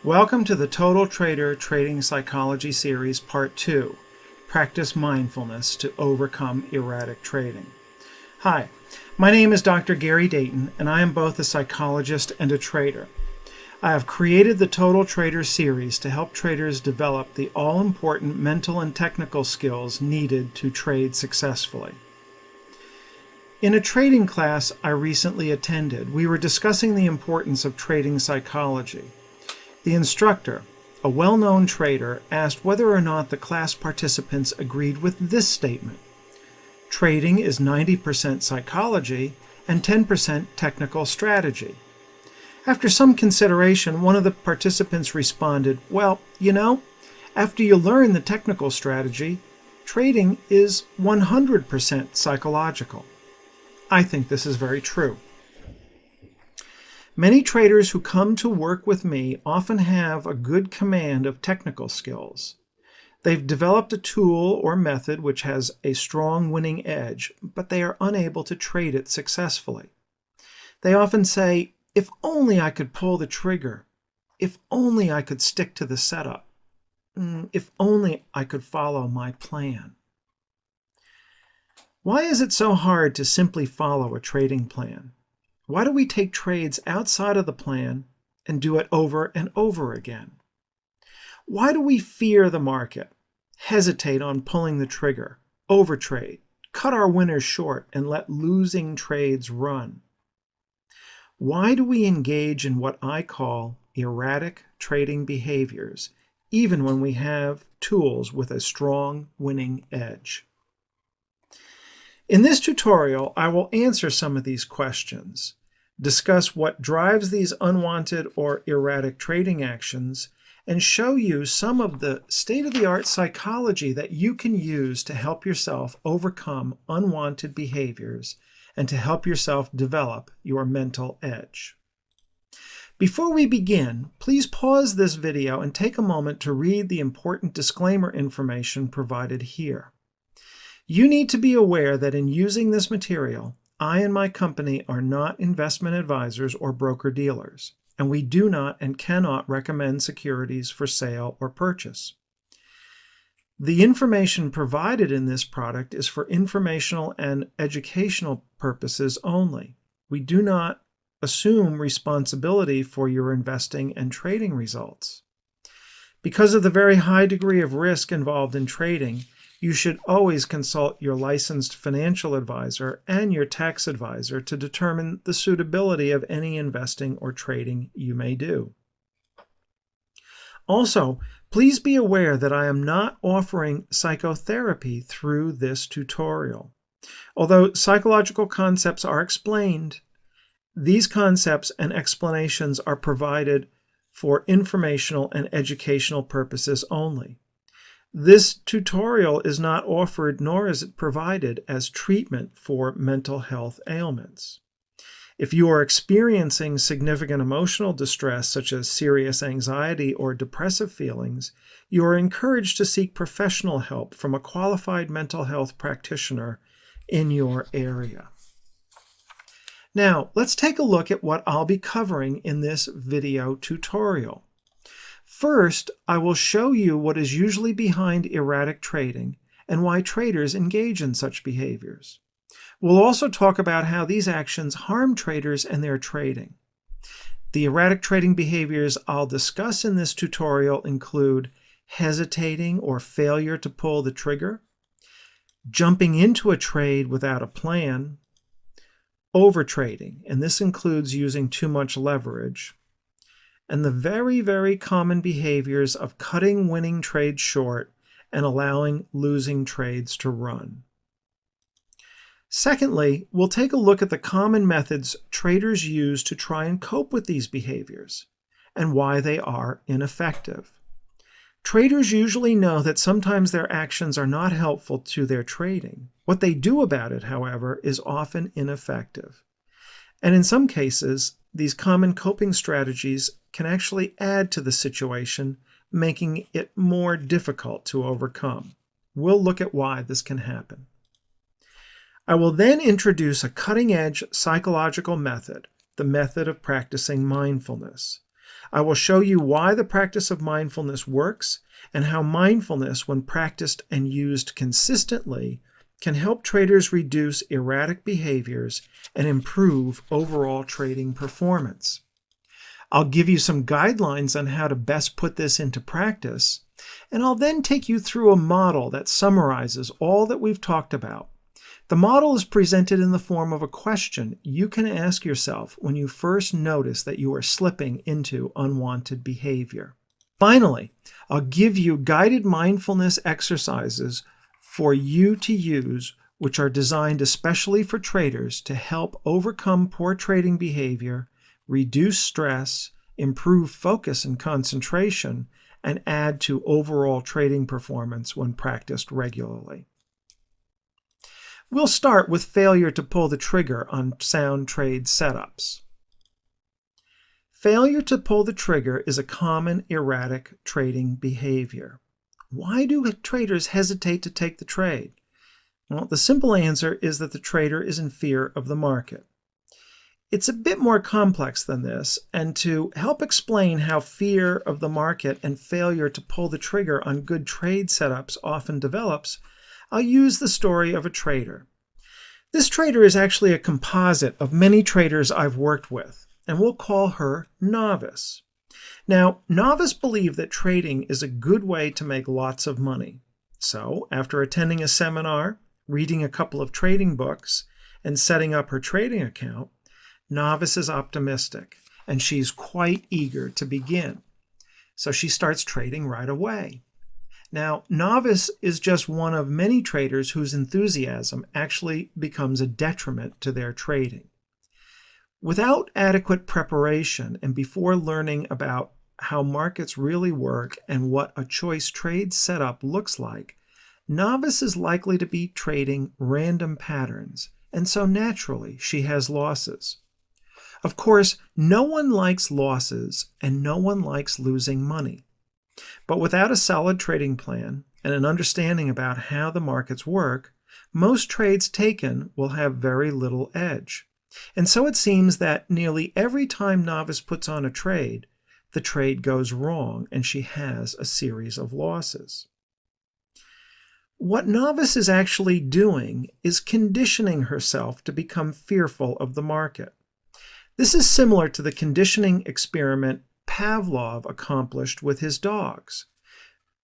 Welcome to the Total Trader Trading Psychology Series Part 2, Practice Mindfulness to Overcome Erratic Trading. Hi, my name is Dr. Gary Dayton, and I am both a psychologist and a trader. I have created the Total Trader series to help traders develop the all-important mental and technical skills needed to trade successfully. In a trading class I recently attended, we were discussing the importance of trading psychology. The instructor, a well-known trader, asked whether or not the class participants agreed with this statement: trading is 90% psychology and 10% technical strategy. After some consideration, one of the participants responded, "Well, after you learn the technical strategy, trading is 100% psychological." I think this is very true. Many traders who come to work with me often have a good command of technical skills. They've developed a tool or method which has a strong winning edge, but they are unable to trade it successfully. They often say, "If only I could pull the trigger. If only I could stick to the setup. If only I could follow my plan." Why is it so hard to simply follow a trading plan? Why do we take trades outside of the plan and do it over and over again? Why do we fear the market, hesitate on pulling the trigger, overtrade, cut our winners short, and let losing trades run? Why do we engage in what I call erratic trading behaviors, even when we have tools with a strong winning edge? In this tutorial, I will answer some of these questions, discuss what drives these unwanted or erratic trading actions, and show you some of the state-of-the-art psychology that you can use to help yourself overcome unwanted behaviors and to help yourself develop your mental edge. Before we begin, please pause this video and take a moment to read the important disclaimer information provided here. You need to be aware that in using this material, I and my company are not investment advisors or broker-dealers, and we do not and cannot recommend securities for sale or purchase. The information provided in this product is for informational and educational purposes only. We do not assume responsibility for your investing and trading results. Because of the very high degree of risk involved in trading, you should always consult your licensed financial advisor and your tax advisor to determine the suitability of any investing or trading you may do. Also, please be aware that I am not offering psychotherapy through this tutorial. Although psychological concepts are explained, these concepts and explanations are provided for informational and educational purposes only. This tutorial is not offered nor is it provided as treatment for mental health ailments. If you are experiencing significant emotional distress, such as serious anxiety or depressive feelings, you are encouraged to seek professional help from a qualified mental health practitioner in your area. Now, let's take a look at what I'll be covering in this video tutorial. First, I will show you what is usually behind erratic trading and why traders engage in such behaviors. We'll also talk about how these actions harm traders and their trading. The erratic trading behaviors I'll discuss in this tutorial include hesitating or failure to pull the trigger, jumping into a trade without a plan, overtrading, and this includes using too much leverage, and the very, very common behaviors of cutting winning trades short and allowing losing trades to run. Secondly, we'll take a look at the common methods traders use to try and cope with these behaviors and why they are ineffective. Traders usually know that sometimes their actions are not helpful to their trading. What they do about it, however, is often ineffective. And in some cases, these common coping strategies can actually add to the situation, making it more difficult to overcome. We'll look at why this can happen. I will then introduce a cutting-edge psychological method, the method of practicing mindfulness. I will show you why the practice of mindfulness works and how mindfulness, when practiced and used consistently, can help traders reduce erratic behaviors and improve overall trading performance. I'll give you some guidelines on how to best put this into practice, and I'll then take you through a model that summarizes all that we've talked about. The model is presented in the form of a question you can ask yourself when you first notice that you are slipping into unwanted behavior. Finally, I'll give you guided mindfulness exercises for you to use, which are designed especially for traders to help overcome poor trading behavior, reduce stress, improve focus and concentration, and add to overall trading performance when practiced regularly. We'll start with failure to pull the trigger on sound trade setups. Failure to pull the trigger is a common erratic trading behavior. Why do traders hesitate to take the trade? Well, the simple answer is that the trader is in fear of the market. It's a bit more complex than this, and to help explain how fear of the market and failure to pull the trigger on good trade setups often develops, I'll use the story of a trader. This trader is actually a composite of many traders I've worked with, and we'll call her Novice. Now, Novice believed that trading is a good way to make lots of money. So, after attending a seminar, reading a couple of trading books, and setting up her trading account, Novice is optimistic, and she's quite eager to begin. So she starts trading right away. Now, Novice is just one of many traders whose enthusiasm actually becomes a detriment to their trading. Without adequate preparation and before learning about how markets really work and what a choice trade setup looks like, Novice is likely to be trading random patterns, and so naturally she has losses. Of course, no one likes losses and no one likes losing money. But without a solid trading plan and an understanding about how the markets work, most trades taken will have very little edge. And so it seems that nearly every time Novice puts on a trade, the trade goes wrong and she has a series of losses. What Novice is actually doing is conditioning herself to become fearful of the market. This is similar to the conditioning experiment Pavlov accomplished with his dogs.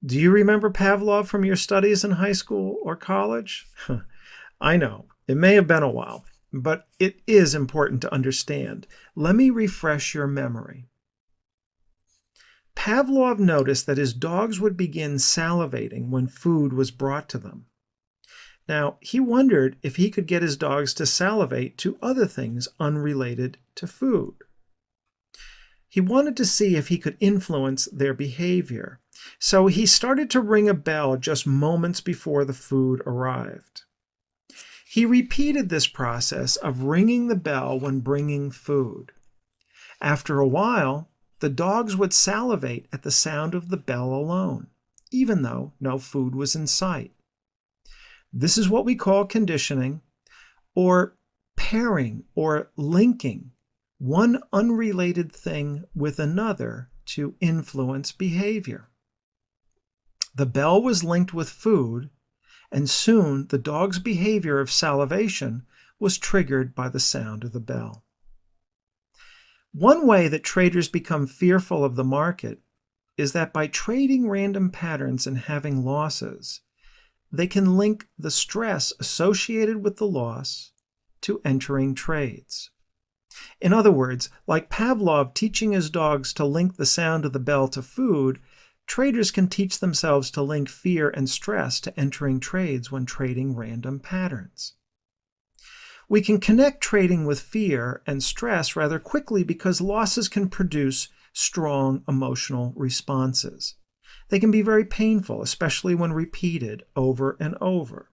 Do you remember Pavlov from your studies in high school or college? I know, it may have been a while, but it is important to understand. Let me refresh your memory. Pavlov noticed that his dogs would begin salivating when food was brought to them. Now, he wondered if he could get his dogs to salivate to other things unrelated to food. He wanted to see if he could influence their behavior, so he started to ring a bell just moments before the food arrived. He repeated this process of ringing the bell when bringing food. After a while, the dogs would salivate at the sound of the bell alone, even though no food was in sight. This is what we call conditioning, or pairing or linking one unrelated thing with another to influence behavior. The bell was linked with food, and soon the dog's behavior of salivation was triggered by the sound of the bell. One way that traders become fearful of the market is that by trading random patterns and having losses, they can link the stress associated with the loss to entering trades. In other words, like Pavlov teaching his dogs to link the sound of the bell to food, traders can teach themselves to link fear and stress to entering trades when trading random patterns. We can connect trading with fear and stress rather quickly because losses can produce strong emotional responses. They can be very painful, especially when repeated over and over.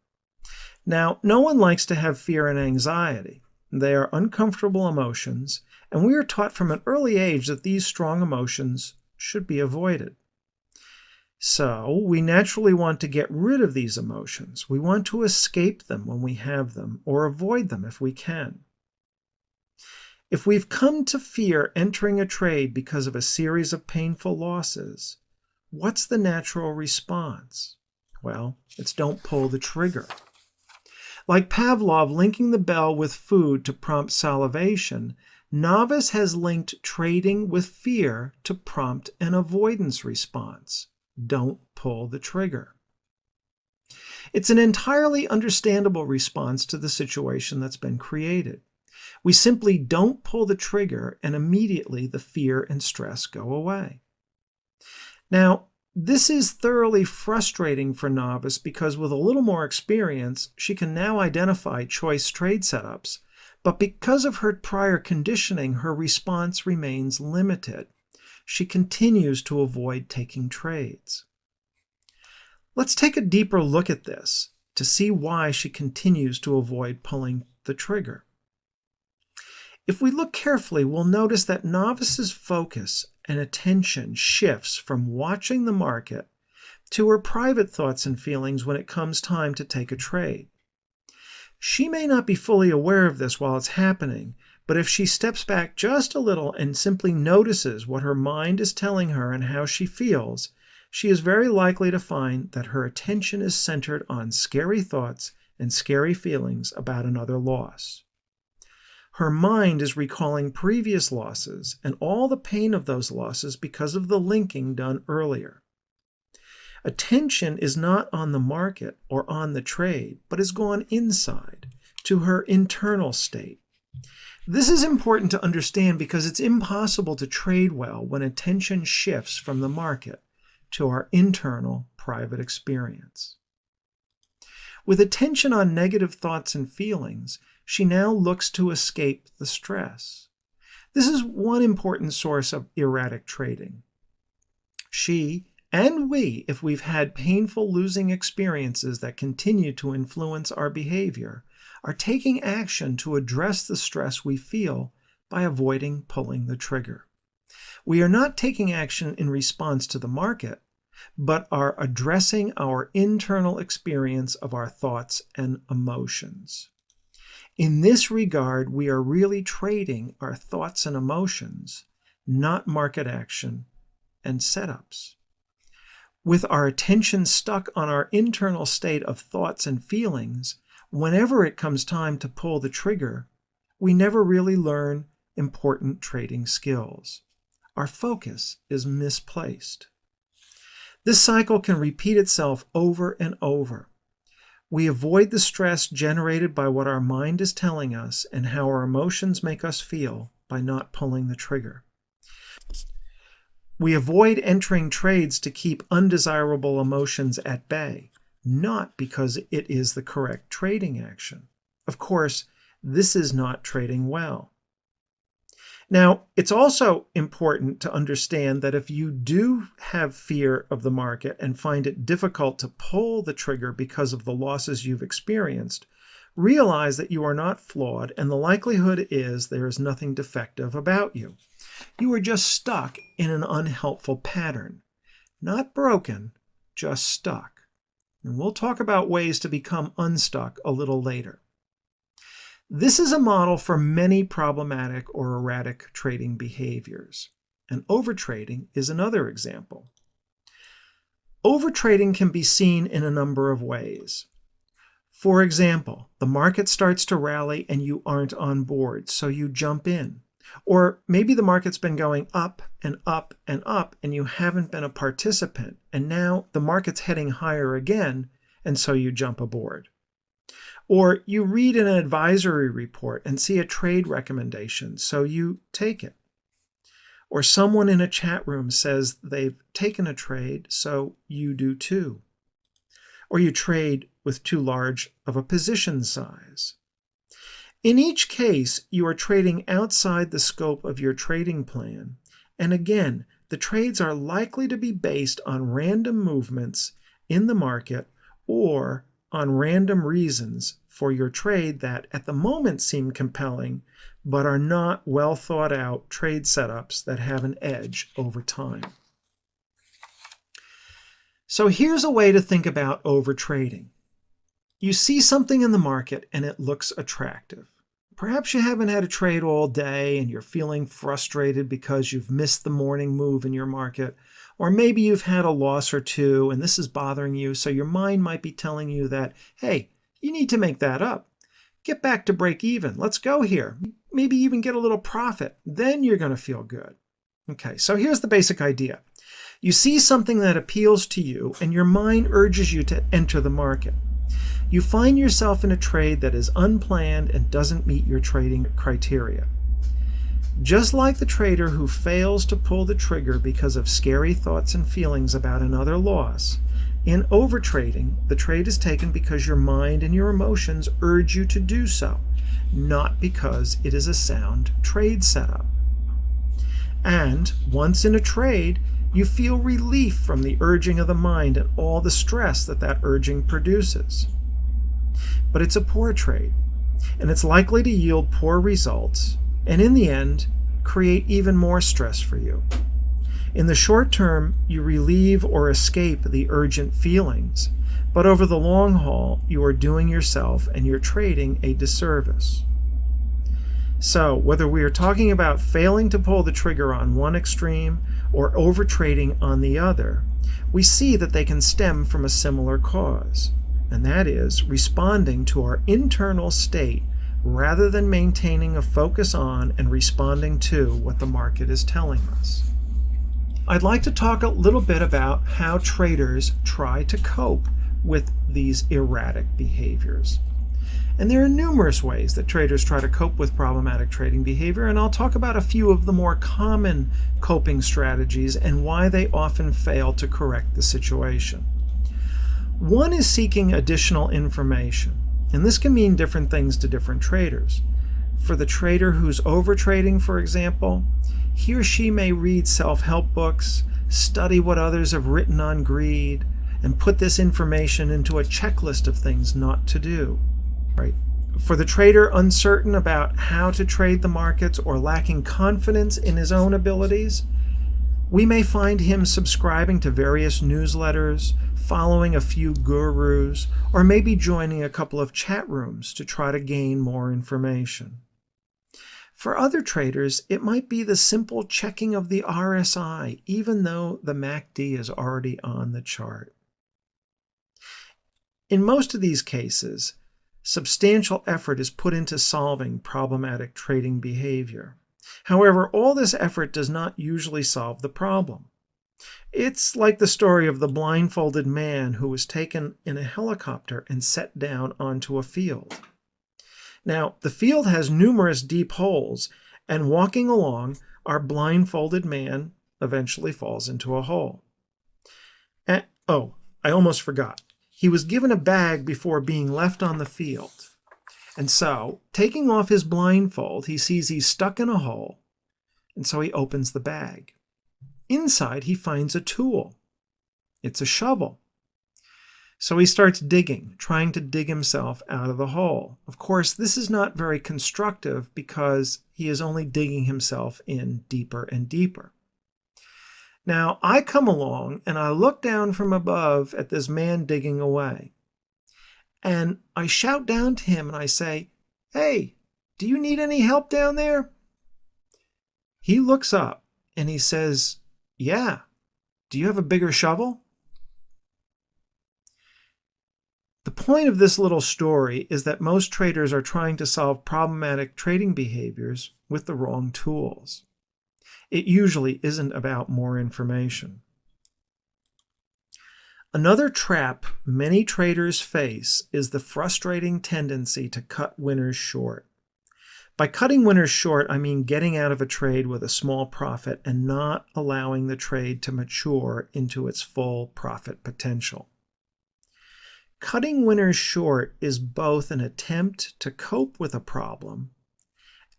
Now, no one likes to have fear and anxiety. They are uncomfortable emotions, and we are taught from an early age that these strong emotions should be avoided. So, we naturally want to get rid of these emotions. We want to escape them when we have them, or avoid them if we can. If we've come to fear entering a trade because of a series of painful losses, what's the natural response? Well, it's don't pull the trigger. Like Pavlov linking the bell with food to prompt salivation, Novice has linked trading with fear to prompt an avoidance response. Don't pull the trigger. It's an entirely understandable response to the situation that's been created. We simply don't pull the trigger, and immediately the fear and stress go away. Now, this is thoroughly frustrating for Novice because with a little more experience, she can now identify choice trade setups, but because of her prior conditioning, her response remains limited. She continues to avoid taking trades. Let's take a deeper look at this to see why she continues to avoid pulling the trigger. If we look carefully, we'll notice that Novice's focus and attention shifts from watching the market to her private thoughts and feelings when it comes time to take a trade. She may not be fully aware of this while it's happening, but if she steps back just a little and simply notices what her mind is telling her and how she feels, she is very likely to find that her attention is centered on scary thoughts and scary feelings about another loss. Her mind is recalling previous losses and all the pain of those losses because of the linking done earlier. Attention is not on the market or on the trade, but has gone inside to her internal state. This is important to understand because it's impossible to trade well when attention shifts from the market to our internal private experience. With attention on negative thoughts and feelings, she now looks to escape the stress. This is one important source of erratic trading. She and we, if we've had painful losing experiences that continue to influence our behavior, are taking action to address the stress we feel by avoiding pulling the trigger. We are not taking action in response to the market, but are addressing our internal experience of our thoughts and emotions. In this regard, we are really trading our thoughts and emotions, not market action and setups. With our attention stuck on our internal state of thoughts and feelings, whenever it comes time to pull the trigger, we never really learn important trading skills. Our focus is misplaced. This cycle can repeat itself over and over. We avoid the stress generated by what our mind is telling us and how our emotions make us feel by not pulling the trigger. We avoid entering trades to keep undesirable emotions at bay, not because it is the correct trading action. Of course, this is not trading well. Now, it's also important to understand that if you do have fear of the market and find it difficult to pull the trigger because of the losses you've experienced, realize that you are not flawed, and the likelihood is there is nothing defective about you. You are just stuck in an unhelpful pattern. Not broken, just stuck. And we'll talk about ways to become unstuck a little later. This is a model for many problematic or erratic trading behaviors, and overtrading is another example. Overtrading can be seen in a number of ways. For example, the market starts to rally and you aren't on board, so you jump in. Or maybe the market's been going up and up and up and you haven't been a participant, and now the market's heading higher again, and so you jump aboard. Or you read an advisory report and see a trade recommendation, so you take it. Or someone in a chat room says they've taken a trade, so you do too. Or you trade with too large of a position size. In each case, you are trading outside the scope of your trading plan, and again, the trades are likely to be based on random movements in the market or on random reasons for your trade that at the moment seem compelling, but are not well thought out trade setups that have an edge over time. So here's a way to think about overtrading. You see something in the market and it looks attractive. Perhaps you haven't had a trade all day and you're feeling frustrated because you've missed the morning move in your market. Or maybe you've had a loss or two and this is bothering you, so your mind might be telling you that, hey, you need to make that up. Get back to break even. Let's go here. Maybe even get a little profit. Then you're going to feel good. Okay, so here's the basic idea. You see something that appeals to you and your mind urges you to enter the market. You find yourself in a trade that is unplanned and doesn't meet your trading criteria. Just like the trader who fails to pull the trigger because of scary thoughts and feelings about another loss, in overtrading, the trade is taken because your mind and your emotions urge you to do so, not because it is a sound trade setup. And once in a trade, you feel relief from the urging of the mind and all the stress that that urging produces. But it's a poor trade, and it's likely to yield poor results, and in the end, create even more stress for you. In the short term, you relieve or escape the urgent feelings, but over the long haul, you are doing yourself and your trading a disservice. So, whether we are talking about failing to pull the trigger on one extreme or overtrading on the other, we see that they can stem from a similar cause, and that is responding to our internal state rather than maintaining a focus on and responding to what the market is telling us. I'd like to talk a little bit about how traders try to cope with these erratic behaviors. And there are numerous ways that traders try to cope with problematic trading behavior, and I'll talk about a few of the more common coping strategies and why they often fail to correct the situation. One is seeking additional information, and this can mean different things to different traders. For the trader who's overtrading, for example, he or she may read self-help books, study what others have written on greed, and put this information into a checklist of things not to do. Right? For the trader uncertain about how to trade the markets or lacking confidence in his own abilities, we may find him subscribing to various newsletters, following a few gurus, or maybe joining a couple of chat rooms to try to gain more information. For other traders, it might be the simple checking of the RSI, even though the MACD is already on the chart. In most of these cases, substantial effort is put into solving problematic trading behavior. However, all this effort does not usually solve the problem. It's like the story of the blindfolded man who was taken in a helicopter and set down onto a field. Now, the field has numerous deep holes, and walking along, our blindfolded man eventually falls into a hole. Oh, I almost forgot. He was given a bag before being left on the field. And so, taking off his blindfold, he sees he's stuck in a hole, and so he opens the bag. Inside, he finds a tool. It's a shovel. So he starts digging, trying to dig himself out of the hole. Of course, this is not very constructive because he is only digging himself in deeper and deeper. Now, I come along and I look down from above at this man digging away. And I shout down to him and I say, "Hey, do you need any help down there?" He looks up and he says, "Yeah, do you have a bigger shovel?" The point of this little story is that most traders are trying to solve problematic trading behaviors with the wrong tools. It usually isn't about more information. Another trap many traders face is the frustrating tendency to cut winners short. By cutting winners short, I mean getting out of a trade with a small profit and not allowing the trade to mature into its full profit potential. Cutting winners short is both an attempt to cope with a problem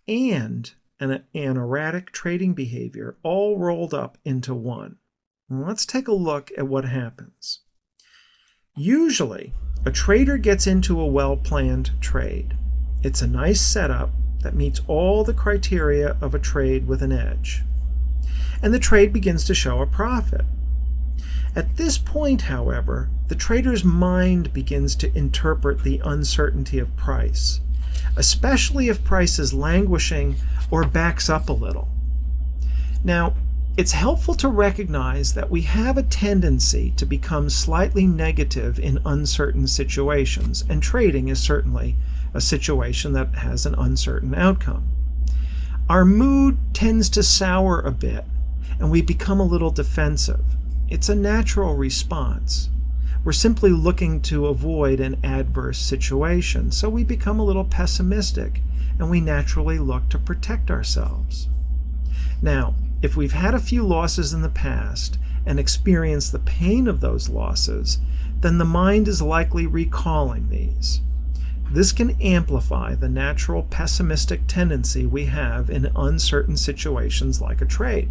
and an erratic trading behavior all rolled up into one. Let's take a look at what happens. Usually, a trader gets into a well-planned trade. It's a nice setup that meets all the criteria of a trade with an edge. And the trade begins to show a profit. At this point, however, the trader's mind begins to interpret the uncertainty of price. especially if price is languishing or backs up a little. Now, it's helpful to recognize that we have a tendency to become slightly negative in uncertain situations, and trading is certainly a situation that has an uncertain outcome. Our mood tends to sour a bit, and we become a little defensive. It's a natural response. We're simply looking to avoid an adverse situation, so we become a little pessimistic, and we naturally look to protect ourselves. Now, if we've had a few losses in the past and experienced the pain of those losses, then the mind is likely recalling these. This can amplify the natural pessimistic tendency we have in uncertain situations like a trade.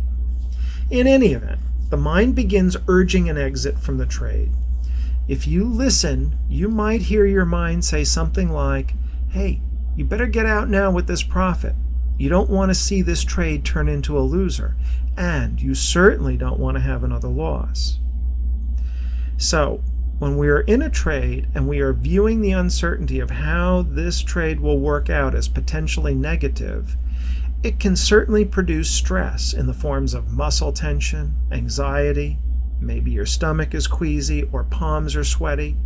In any event, the mind begins urging an exit from the trade. If you listen, you might hear your mind say something like, "Hey, you better get out now with this profit. You don't want to see this trade turn into a loser, and you certainly don't want to have another loss." So, when we are in a trade and we are viewing the uncertainty of how this trade will work out as potentially negative, it can certainly produce stress in the forms of muscle tension, anxiety, maybe your stomach is queasy or palms are sweaty,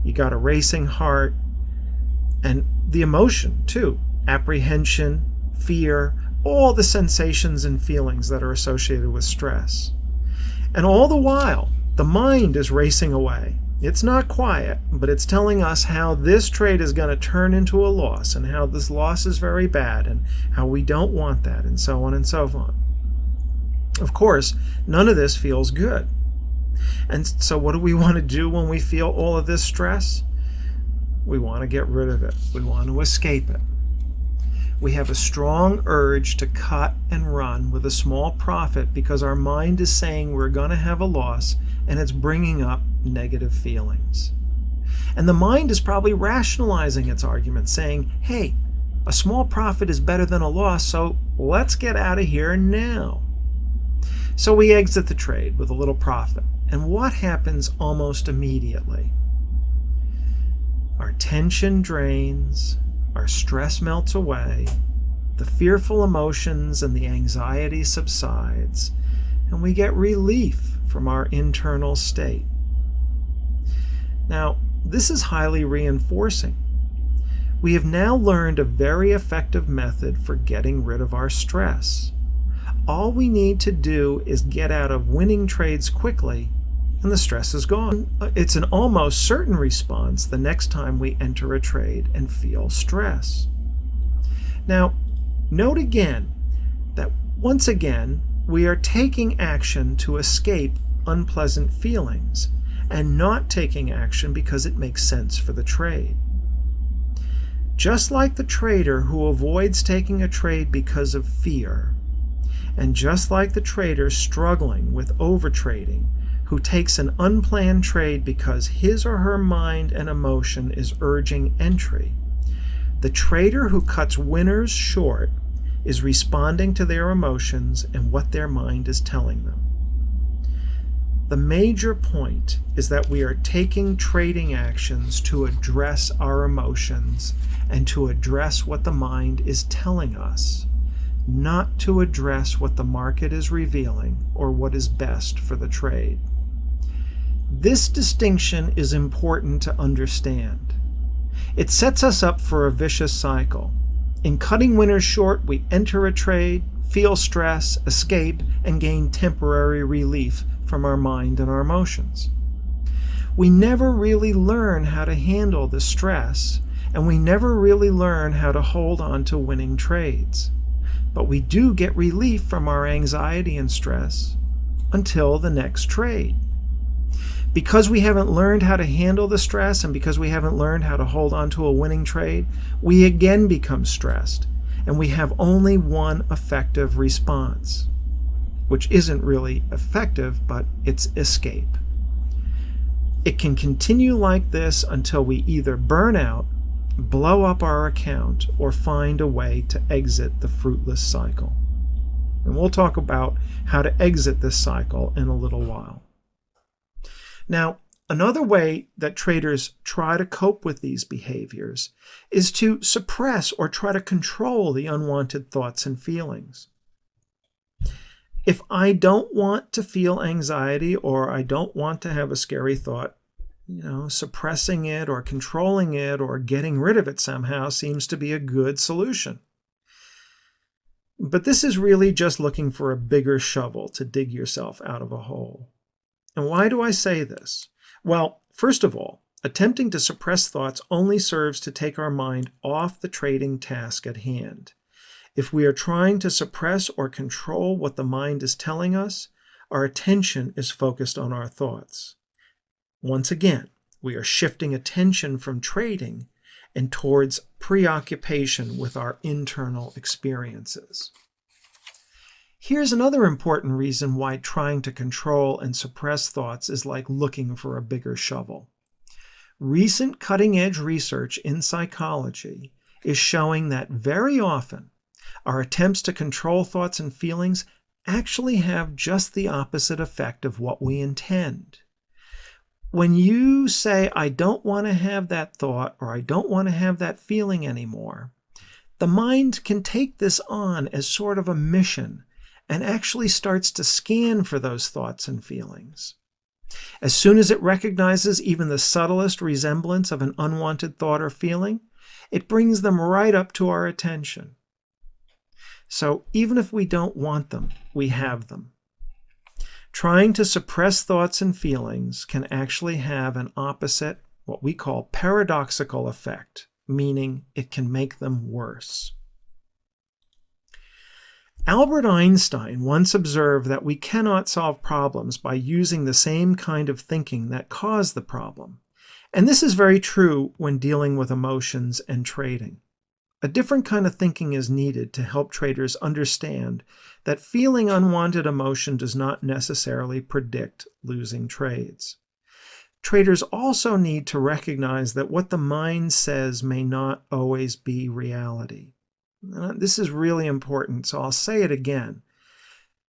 you got a racing heart, and the emotion too, apprehension, fear, all the sensations and feelings that are associated with stress. And all the while, the mind is racing away. It's not quiet, but it's telling us how this trade is going to turn into a loss, and how this loss is very bad, and how we don't want that, and so on and so on. Of course, none of this feels good. And so what do we want to do when we feel all of this stress? We want to get rid of it. We want to escape it. We have a strong urge to cut and run with a small profit because our mind is saying we're going to have a loss, and it's bringing up negative feelings. And the mind is probably rationalizing its argument, saying, "Hey, a small profit is better than a loss, so let's get out of here now." So we exit the trade with a little profit. And what happens almost immediately? Our tension drains, our stress melts away, the fearful emotions and the anxiety subsides, and we get relief from our internal state. Now, this is highly reinforcing. We have now learned a very effective method for getting rid of our stress. All we need to do is get out of winning trades quickly, and the stress is gone. It's an almost certain response the next time we enter a trade and feel stress. Now, note again that once again, we are taking action to escape unpleasant feelings and not taking action because it makes sense for the trade. Just like the trader who avoids taking a trade because of fear, and just like the trader struggling with overtrading who takes an unplanned trade because his or her mind and emotion is urging entry, the trader who cuts winners short is responding to their emotions and what their mind is telling them. The major point is that we are taking trading actions to address our emotions and to address what the mind is telling us, not to address what the market is revealing or what is best for the trade. This distinction is important to understand. It sets us up for a vicious cycle. In cutting winners short, we enter a trade, feel stress, escape, and gain temporary relief from our mind and our emotions. We never really learn how to handle the stress, and we never really learn how to hold on to winning trades. But we do get relief from our anxiety and stress until the next trade. Because we haven't learned how to handle the stress, and because we haven't learned how to hold on to a winning trade, we again become stressed, and we have only one effective response, which isn't really effective, but it's escape. It can continue like this until we either burn out, blow up our account, or find a way to exit the fruitless cycle. And we'll talk about how to exit this cycle in a little while. Now, Another way that traders try to cope with these behaviors is to suppress or try to control the unwanted thoughts and feelings. If I don't want to feel anxiety or I don't want to have a scary thought, suppressing it or controlling it or getting rid of it somehow seems to be a good solution. But this is really just looking for a bigger shovel to dig yourself out of a hole. And why do I say this? Well, first of all, attempting to suppress thoughts only serves to take our mind off the trading task at hand. If we are trying to suppress or control what the mind is telling us, our attention is focused on our thoughts. Once again, we are shifting attention from trading and towards preoccupation with our internal experiences. Here's another important reason why trying to control and suppress thoughts is like looking for a bigger shovel. Recent cutting-edge research in psychology is showing that very often our attempts to control thoughts and feelings actually have just the opposite effect of what we intend. When you say, I don't want to have that thought or I don't want to have that feeling anymore, the mind can take this on as sort of a mission and actually starts to scan for those thoughts and feelings. As soon as it recognizes even the subtlest resemblance of an unwanted thought or feeling, it brings them right up to our attention. So even if we don't want them, we have them. Trying to suppress thoughts and feelings can actually have an opposite, what we call paradoxical effect, meaning it can make them worse. Albert Einstein once observed that we cannot solve problems by using the same kind of thinking that caused the problem. And this is very true when dealing with emotions and trading. A different kind of thinking is needed to help traders understand that feeling unwanted emotion does not necessarily predict losing trades. Traders also need to recognize that what the mind says may not always be reality. This is really important, so I'll say it again.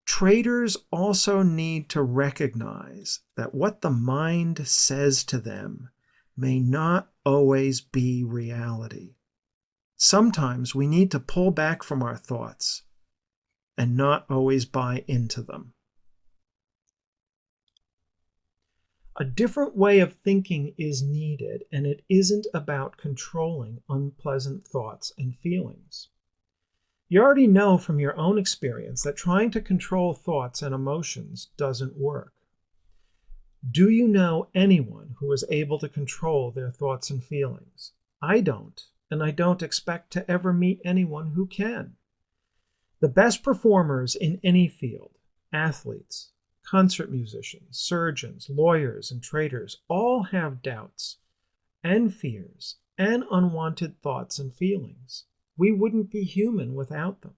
Traders also need to recognize that what the mind says to them may not always be reality. Sometimes we need to pull back from our thoughts and not always buy into them. A different way of thinking is needed, and it isn't about controlling unpleasant thoughts and feelings. You already know from your own experience that trying to control thoughts and emotions doesn't work. Do you know anyone who is able to control their thoughts and feelings? I don't. And I don't expect to ever meet anyone who can. The best performers in any field, athletes, concert musicians, surgeons, lawyers, and traders, all have doubts and fears and unwanted thoughts and feelings. We wouldn't be human without them.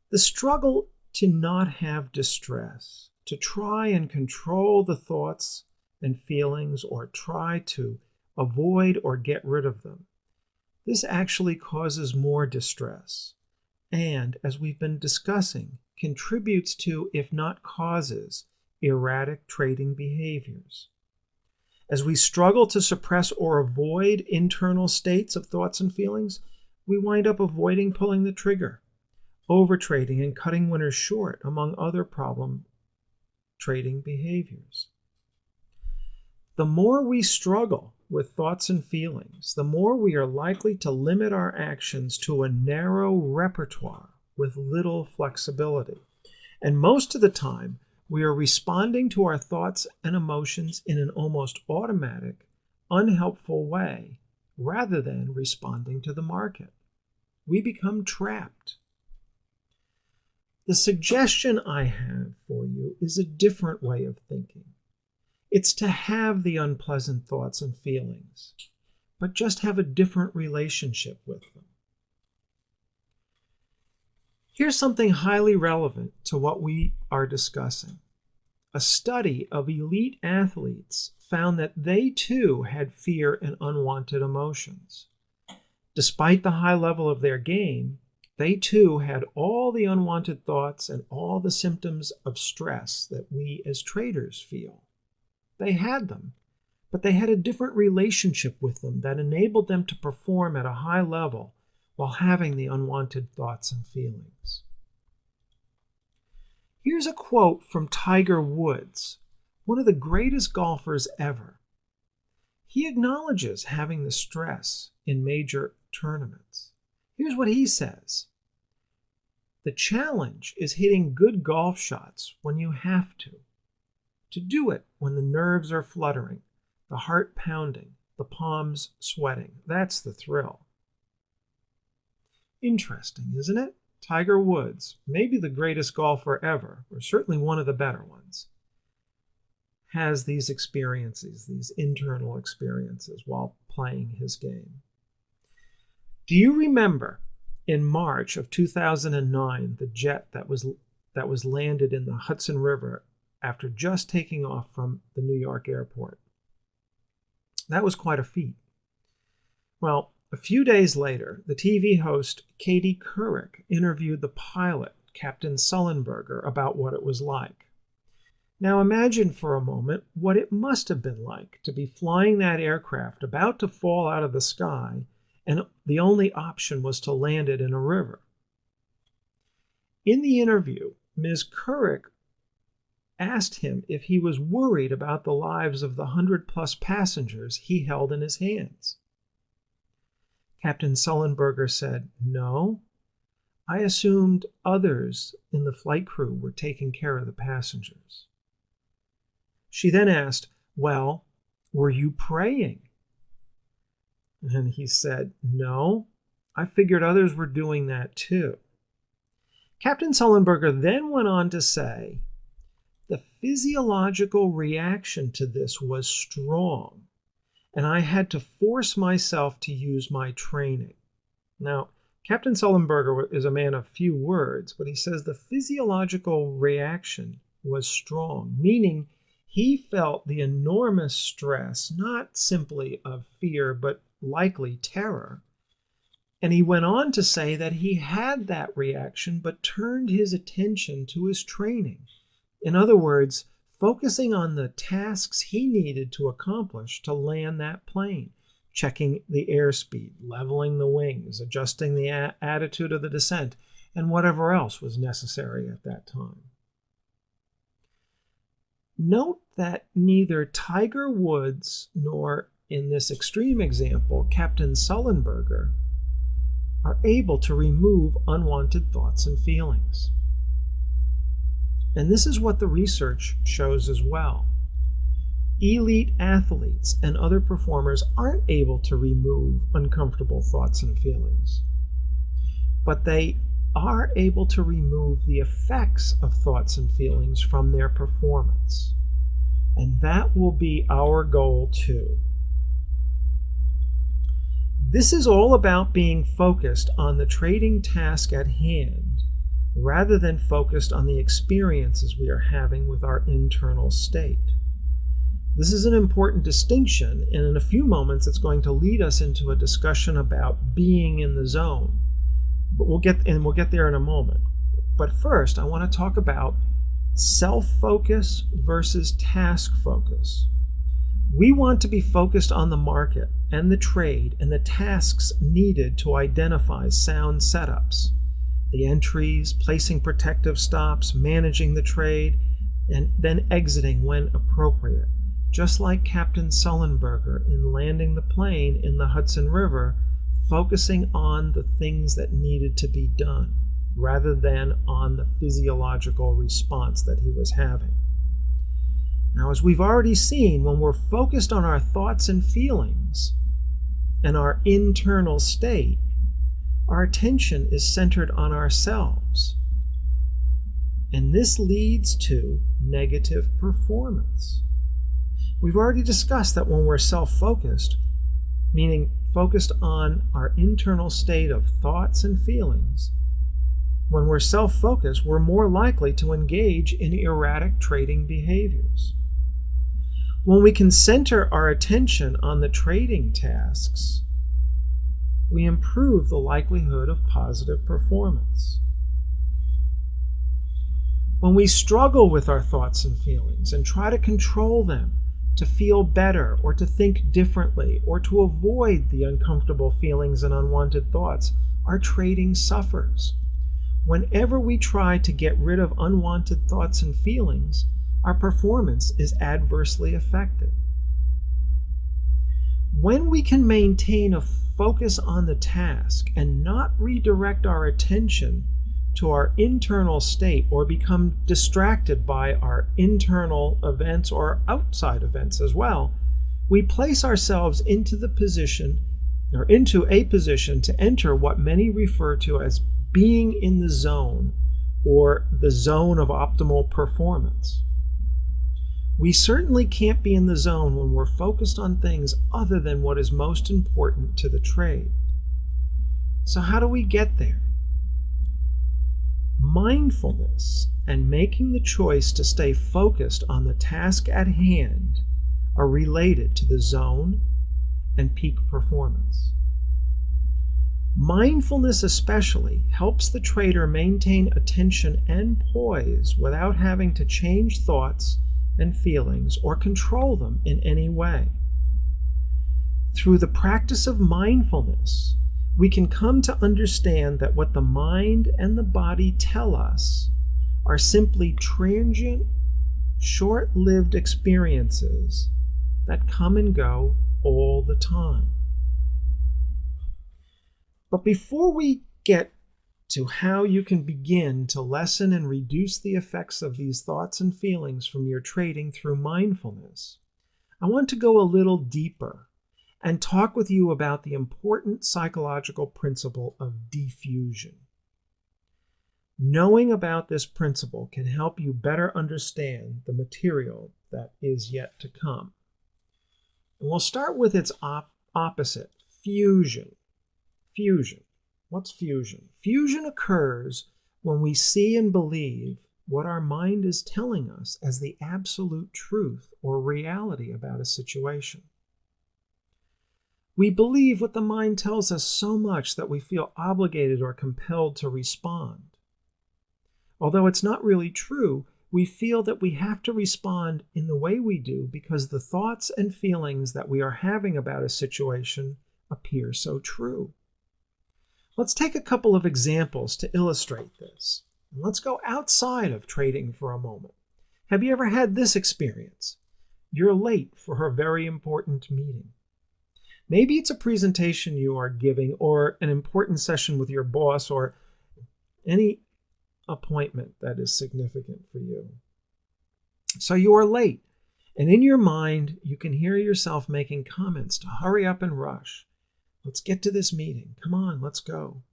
The struggle to not have distress, to try and control the thoughts and feelings or try to avoid or get rid of them, this actually causes more distress and, as we've been discussing, contributes to, if not causes, erratic trading behaviors. As we struggle to suppress or avoid internal states of thoughts and feelings, we wind up avoiding pulling the trigger, overtrading and cutting winners short, among other problem trading behaviors. The more we struggle with thoughts and feelings, the more we are likely to limit our actions to a narrow repertoire with little flexibility. And most of the time, we are responding to our thoughts and emotions in an almost automatic, unhelpful way, rather than responding to the market. We become trapped. The suggestion I have for you is a different way of thinking. It's to have the unpleasant thoughts and feelings, but just have a different relationship with them. Here's something highly relevant to what we are discussing. A study of elite athletes found that they too had fear and unwanted emotions. Despite the high level of their game, they too had all the unwanted thoughts and all the symptoms of stress that we as traders feel. They had them, but they had a different relationship with them that enabled them to perform at a high level while having the unwanted thoughts and feelings. Here's a quote from Tiger Woods, one of the greatest golfers ever. He acknowledges having the stress in major tournaments. Here's what he says. The challenge is hitting good golf shots when you have to do it when the nerves are fluttering, the heart pounding, the palms sweating. That's the thrill. Interesting, isn't it? Tiger Woods, maybe the greatest golfer ever, or certainly one of the better ones, has these experiences, these internal experiences while playing his game. Do you remember in March of 2009, the jet that was landed in the Hudson River after just taking off from the New York airport? That was quite a feat. Well, a few days later, the TV host Katie Couric interviewed the pilot, Captain Sullenberger, about what it was like. Now imagine for a moment what it must have been like to be flying that aircraft about to fall out of the sky, and the only option was to land it in a river. In the interview, Ms. Couric asked him if he was worried about the lives of the 100+ passengers he held in his hands. Captain Sullenberger said, "No, I assumed others in the flight crew were taking care of the passengers." She then asked, "Well, were you praying?" And he said, "No, I figured others were doing that too." Captain Sullenberger then went on to say, "The physiological reaction to this was strong, and I had to force myself to use my training." Now, Captain Sullenberger is a man of few words, but he says the physiological reaction was strong, meaning he felt the enormous stress, not simply of fear, but likely terror. And he went on to say that he had that reaction, but turned his attention to his training. In other words, focusing on the tasks he needed to accomplish to land that plane, checking the airspeed, leveling the wings, adjusting the attitude of the descent, and whatever else was necessary at that time. Note that neither Tiger Woods nor, in this extreme example, Captain Sullenberger, are able to remove unwanted thoughts and feelings. And this is what the research shows as well. Elite athletes and other performers aren't able to remove uncomfortable thoughts and feelings, but they are able to remove the effects of thoughts and feelings from their performance. And that will be our goal too. This is all about being focused on the trading task at hand, rather than focused on the experiences we are having with our internal state. This is an important distinction, and in a few moments it's going to lead us into a discussion about being in the zone. But we'll get there in a moment. But first, I want to talk about self-focus versus task focus. We want to be focused on the market and the trade and the tasks needed to identify sound setups, the entries, placing protective stops, managing the trade, and then exiting when appropriate, just like Captain Sullenberger in landing the plane in the Hudson River, focusing on the things that needed to be done, rather than on the physiological response that he was having. Now, as we've already seen, when we're focused on our thoughts and feelings and our internal state, our attention is centered on ourselves. And this leads to negative performance. We've already discussed that when we're self-focused, meaning focused on our internal state of thoughts and feelings, when we're self-focused, we're more likely to engage in erratic trading behaviors. When we can center our attention on the trading tasks, we improve the likelihood of positive performance. When we struggle with our thoughts and feelings and try to control them, to feel better or to think differently or to avoid the uncomfortable feelings and unwanted thoughts, our trading suffers. Whenever we try to get rid of unwanted thoughts and feelings, our performance is adversely affected. When we can maintain a focus on the task and not redirect our attention to our internal state or become distracted by our internal events or outside events as well, we place ourselves into a position to enter what many refer to as being in the zone or the zone of optimal performance. We certainly can't be in the zone when we're focused on things other than what is most important to the trade. So how do we get there? Mindfulness and making the choice to stay focused on the task at hand are related to the zone and peak performance. Mindfulness especially helps the trader maintain attention and poise without having to change thoughts and feelings or control them in any way. Through the practice of mindfulness, we can come to understand that what the mind and the body tell us are simply transient, short-lived experiences that come and go all the time. But before we get to how you can begin to lessen and reduce the effects of these thoughts and feelings from your trading through mindfulness, I want to go a little deeper and talk with you about the important psychological principle of diffusion. Knowing about this principle can help you better understand the material that is yet to come. And we'll start with its opposite, fusion. Fusion. What's fusion? Fusion occurs when we see and believe what our mind is telling us as the absolute truth or reality about a situation. We believe what the mind tells us so much that we feel obligated or compelled to respond. Although it's not really true, we feel that we have to respond in the way we do because the thoughts and feelings that we are having about a situation appear so true. Let's take a couple of examples to illustrate this. Let's go outside of trading for a moment. Have you ever had this experience? You're late for a very important meeting. Maybe it's a presentation you are giving or an important session with your boss or any appointment that is significant for you. So you are late, and in your mind, you can hear yourself making comments to hurry up and rush. Let's get to this meeting. Come on, let's go.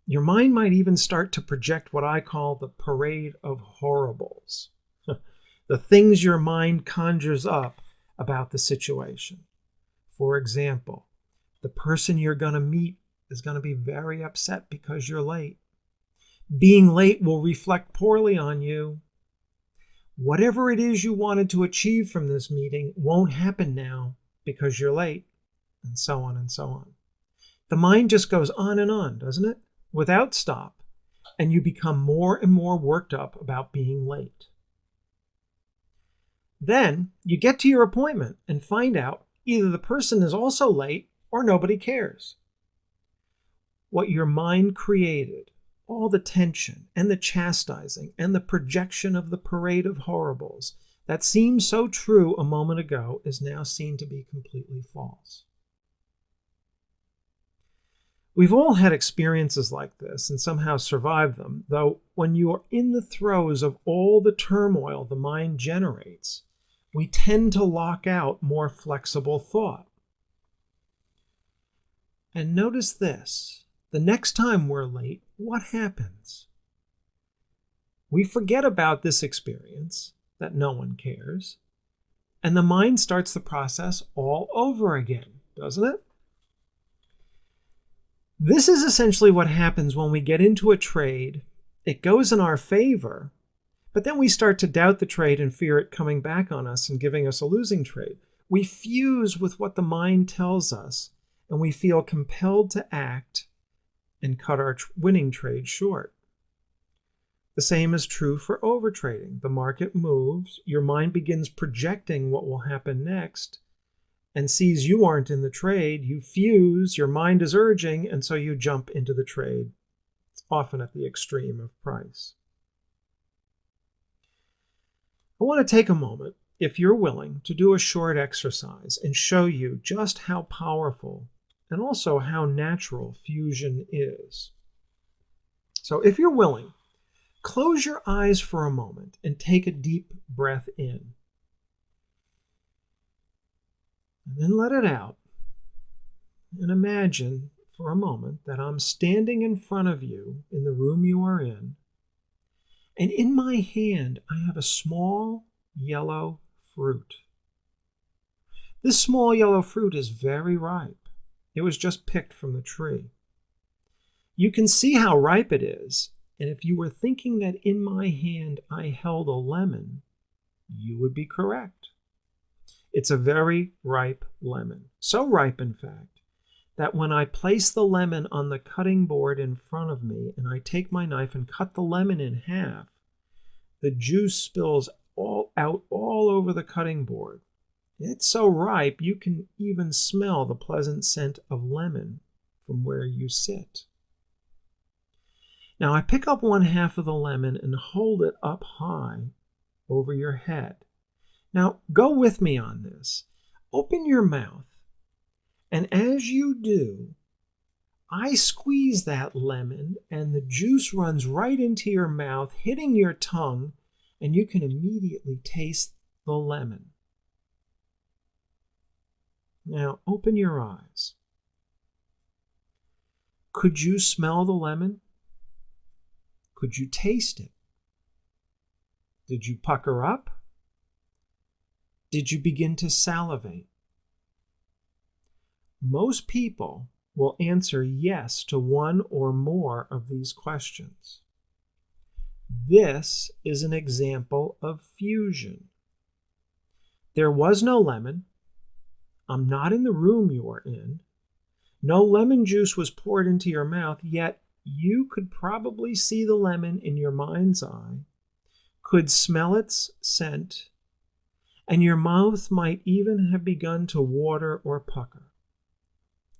Your mind might even start to project what I call the parade of horribles, the things your mind conjures up about the situation. For example, the person you're going to meet is going to be very upset because you're late. Being late will reflect poorly on you. Whatever it is you wanted to achieve from this meeting won't happen now because you're late, and so on and so on. The mind just goes on, doesn't it? Without stop, and you become more and more worked up about being late. Then you get to your appointment and find out either the person is also late or nobody cares. What your mind created, all the tension and the chastising and the projection of the parade of horribles that seemed so true a moment ago is now seen to be completely false. We've all had experiences like this and somehow survived them, though when you are in the throes of all the turmoil the mind generates, we tend to lock out more flexible thought. And notice this, the next time we're late, what happens? We forget about this experience, that no one cares, and the mind starts the process all over again, doesn't it? This is essentially what happens when we get into a trade. It goes in our favor, but then we start to doubt the trade and fear it coming back on us and giving us a losing trade. We fuse with what the mind tells us, and we feel compelled to act and cut our winning trade short. The same is true for overtrading. The market moves, your mind begins projecting what will happen next, and sees you aren't in the trade. You fuse, your mind is urging, and so you jump into the trade. It's often at the extreme of price. I want to take a moment, if you're willing, to do a short exercise and show you just how powerful and also how natural fusion is. So if you're willing, close your eyes for a moment and take a deep breath in. And then let it out. And imagine for a moment that I'm standing in front of you in the room you are in. And in my hand, I have a small yellow fruit. This small yellow fruit is very ripe. It was just picked from the tree. You can see how ripe it is. And if you were thinking that in my hand I held a lemon, you would be correct. It's a very ripe lemon. So ripe, in fact, that when I place the lemon on the cutting board in front of me and I take my knife and cut the lemon in half, the juice spills out all over the cutting board. It's so ripe you can even smell the pleasant scent of lemon from where you sit. Now I pick up one half of the lemon and hold it up high over your head. Now go with me on this. Open your mouth, and as you do, I squeeze that lemon and the juice runs right into your mouth, hitting your tongue, and you can immediately taste the lemon. Now open your eyes. Could you smell the lemon? Could you taste it? Did you pucker up? Did you begin to salivate? Most people will answer yes to one or more of these questions. This is an example of fusion. There was no lemon. I'm not in the room you are in. No lemon juice was poured into your mouth, yet you could probably see the lemon in your mind's eye, could smell its scent, and your mouth might even have begun to water or pucker.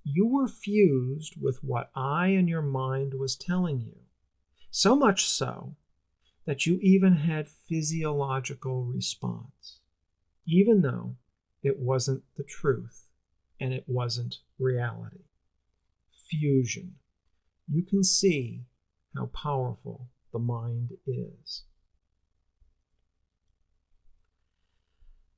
You were fused with what I and your mind was telling you, so much so that you even had physiological response, even though it wasn't the truth and it wasn't reality. Fusion. You can see how powerful the mind is.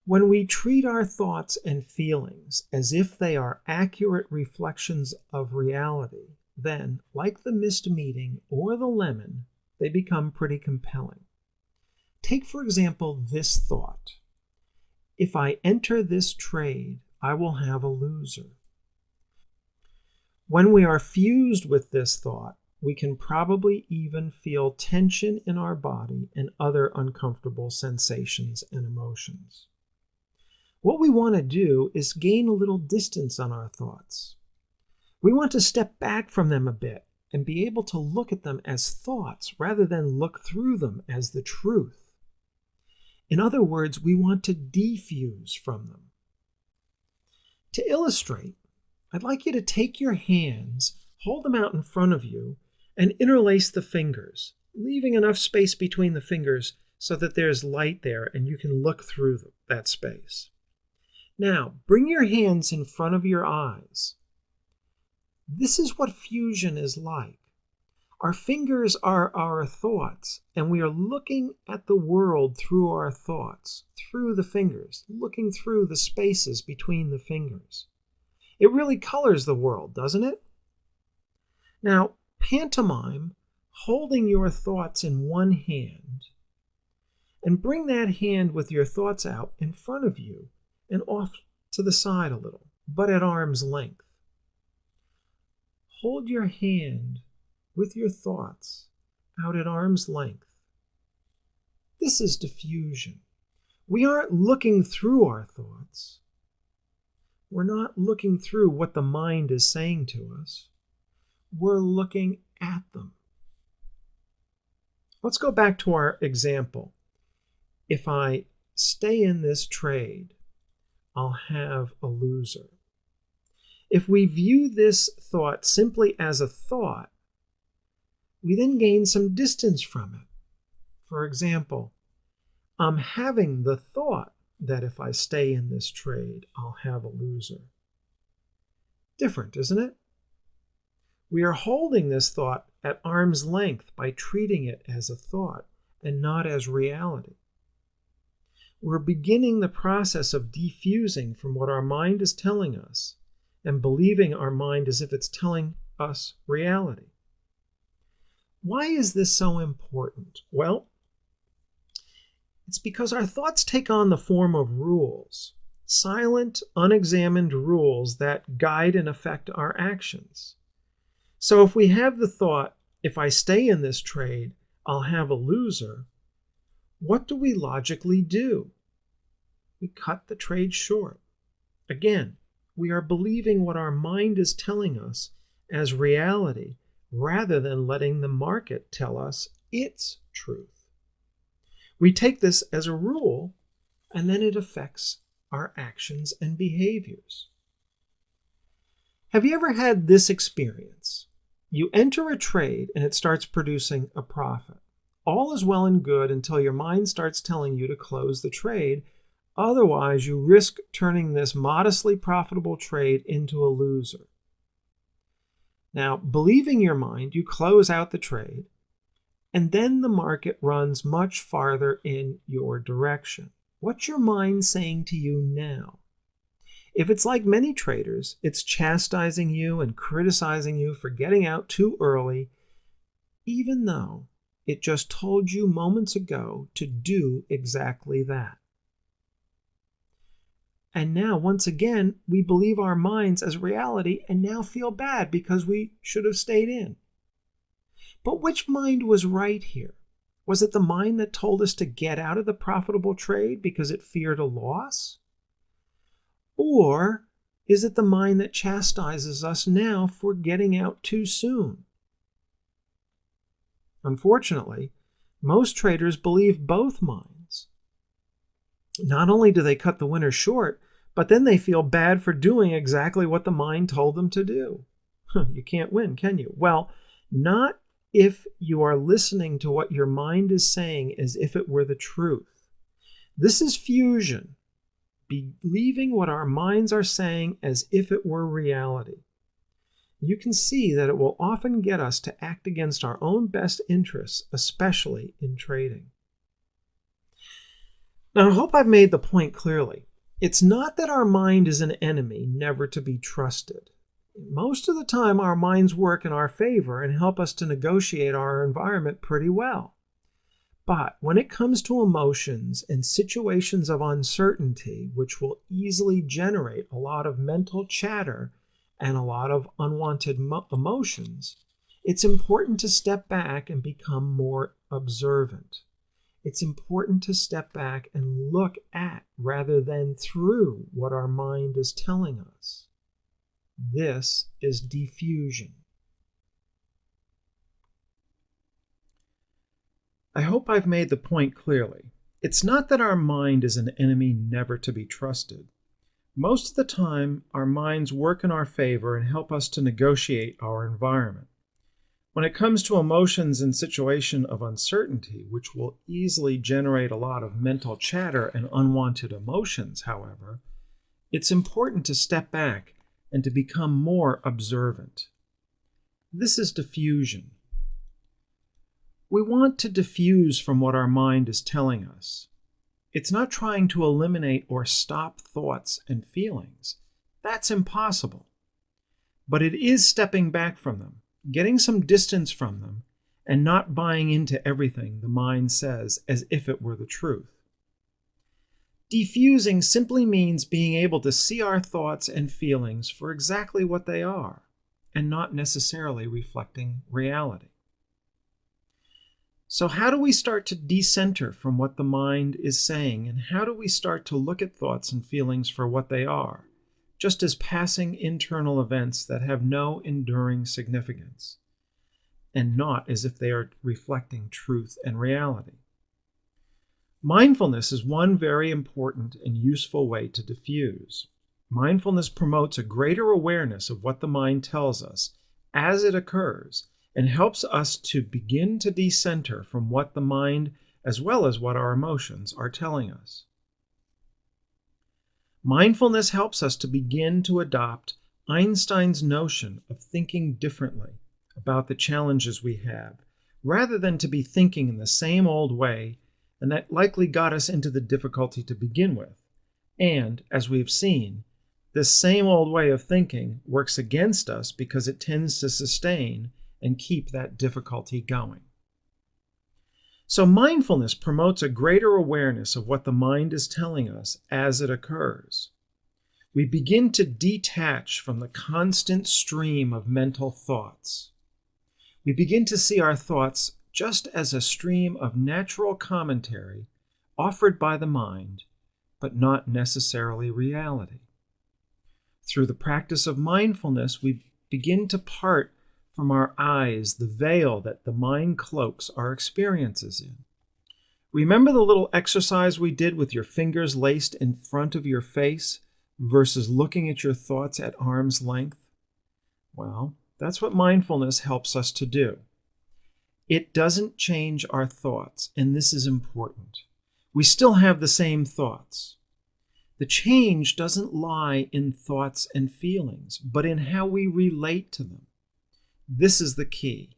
When we treat our thoughts and feelings as if they are accurate reflections of reality, then, like the missed meeting or the lemon, they become pretty compelling. Take, for example, this thought. If I enter this trade, I will have a loser. When we are fused with this thought, we can probably even feel tension in our body and other uncomfortable sensations and emotions. What we want to do is gain a little distance on our thoughts. We want to step back from them a bit and be able to look at them as thoughts rather than look through them as the truth. In other words, we want to defuse from them. To illustrate, I'd like you to take your hands, hold them out in front of you, and interlace the fingers, leaving enough space between the fingers so that there's light there and you can look through that space. Now, bring your hands in front of your eyes. This is what fusion is like. Our fingers are our thoughts, and we are looking at the world through our thoughts, through the fingers, looking through the spaces between the fingers. It really colors the world, doesn't it? Now, pantomime holding your thoughts in one hand, and bring that hand with your thoughts out in front of you and off to the side a little, but at arm's length. Hold your hand with your thoughts out at arm's length. This is diffusion. We aren't looking through our thoughts. We're not looking through what the mind is saying to us. We're looking at them. Let's go back to our example. If I stay in this trade, I'll have a loser. If we view this thought simply as a thought, we then gain some distance from it. For example, I'm having the thought that if I stay in this trade, I'll have a loser. Different, isn't it? We are holding this thought at arm's length by treating it as a thought and not as reality. We're beginning the process of defusing from what our mind is telling us and believing our mind as if it's telling us reality. Why is this so important? Well, it's because our thoughts take on the form of rules, silent, unexamined rules that guide and affect our actions. So if we have the thought, if I stay in this trade, I'll have a loser, what do we logically do? We cut the trade short. Again, we are believing what our mind is telling us as reality rather than letting the market tell us its truth. We take this as a rule, and then it affects our actions and behaviors. Have you ever had this experience? You enter a trade and it starts producing a profit. All is well and good until your mind starts telling you to close the trade. Otherwise, you risk turning this modestly profitable trade into a loser. Now, believing your mind, you close out the trade, and then the market runs much farther in your direction. What's your mind saying to you now? If it's like many traders, it's chastising you and criticizing you for getting out too early, even though it just told you moments ago to do exactly that. And now, once again, we believe our minds as reality and now feel bad because we should have stayed in. But which mind was right here? Was it the mind that told us to get out of the profitable trade because it feared a loss? Or is it the mind that chastises us now for getting out too soon? Unfortunately, most traders believe both minds. Not only do they cut the winner short, but then they feel bad for doing exactly what the mind told them to do. You can't win, can you? Well, not if you are listening to what your mind is saying as if it were the truth. This is fusion, believing what our minds are saying as if it were reality. You can see that it will often get us to act against our own best interests, especially in trading. Now, I hope I've made the point clearly. It's not that our mind is an enemy, never to be trusted. Most of the time, our minds work in our favor and help us to negotiate our environment pretty well. But when it comes to emotions and situations of uncertainty, which will easily generate a lot of mental chatter and a lot of unwanted emotions, it's important to step back and become more observant. It's important to step back and look at rather than through what our mind is telling us. This is diffusion. I hope I've made the point clearly. It's not that our mind is an enemy never to be trusted. Most of the time, our minds work in our favor and help us to negotiate our environment. When it comes to emotions in situation of uncertainty, which will easily generate a lot of mental chatter and unwanted emotions, however, it's important to step back and to become more observant. This is diffusion. We want to diffuse from what our mind is telling us. It's not trying to eliminate or stop thoughts and feelings. That's impossible. But it is stepping back from them, getting some distance from them, and not buying into everything the mind says as if it were the truth. Diffusing simply means being able to see our thoughts and feelings for exactly what they are, and not necessarily reflecting reality. So how do we start to decenter from what the mind is saying, and how do we start to look at thoughts and feelings for what they are, just as passing internal events that have no enduring significance? and not as if they are reflecting truth and reality. Mindfulness is one very important and useful way to diffuse. Mindfulness promotes a greater awareness of what the mind tells us as it occurs and helps us to begin to decenter from what the mind as well as what our emotions are telling us. Mindfulness helps us to begin to adopt Einstein's notion of thinking differently about the challenges we have, rather than to be thinking in the same old way, and that likely got us into the difficulty to begin with. And, as we've seen, this same old way of thinking works against us because it tends to sustain and keep that difficulty going. So mindfulness promotes a greater awareness of what the mind is telling us as it occurs. We begin to detach from the constant stream of mental thoughts. We begin to see our thoughts just as a stream of natural commentary offered by the mind, but not necessarily reality. Through the practice of mindfulness, we begin to part from our eyes the veil that the mind cloaks our experiences in. Remember the little exercise we did with your fingers laced in front of your face versus looking at your thoughts at arm's length? Well, that's what mindfulness helps us to do. It doesn't change our thoughts, and this is important. We still have the same thoughts. The change doesn't lie in thoughts and feelings, but in how we relate to them. This is the key.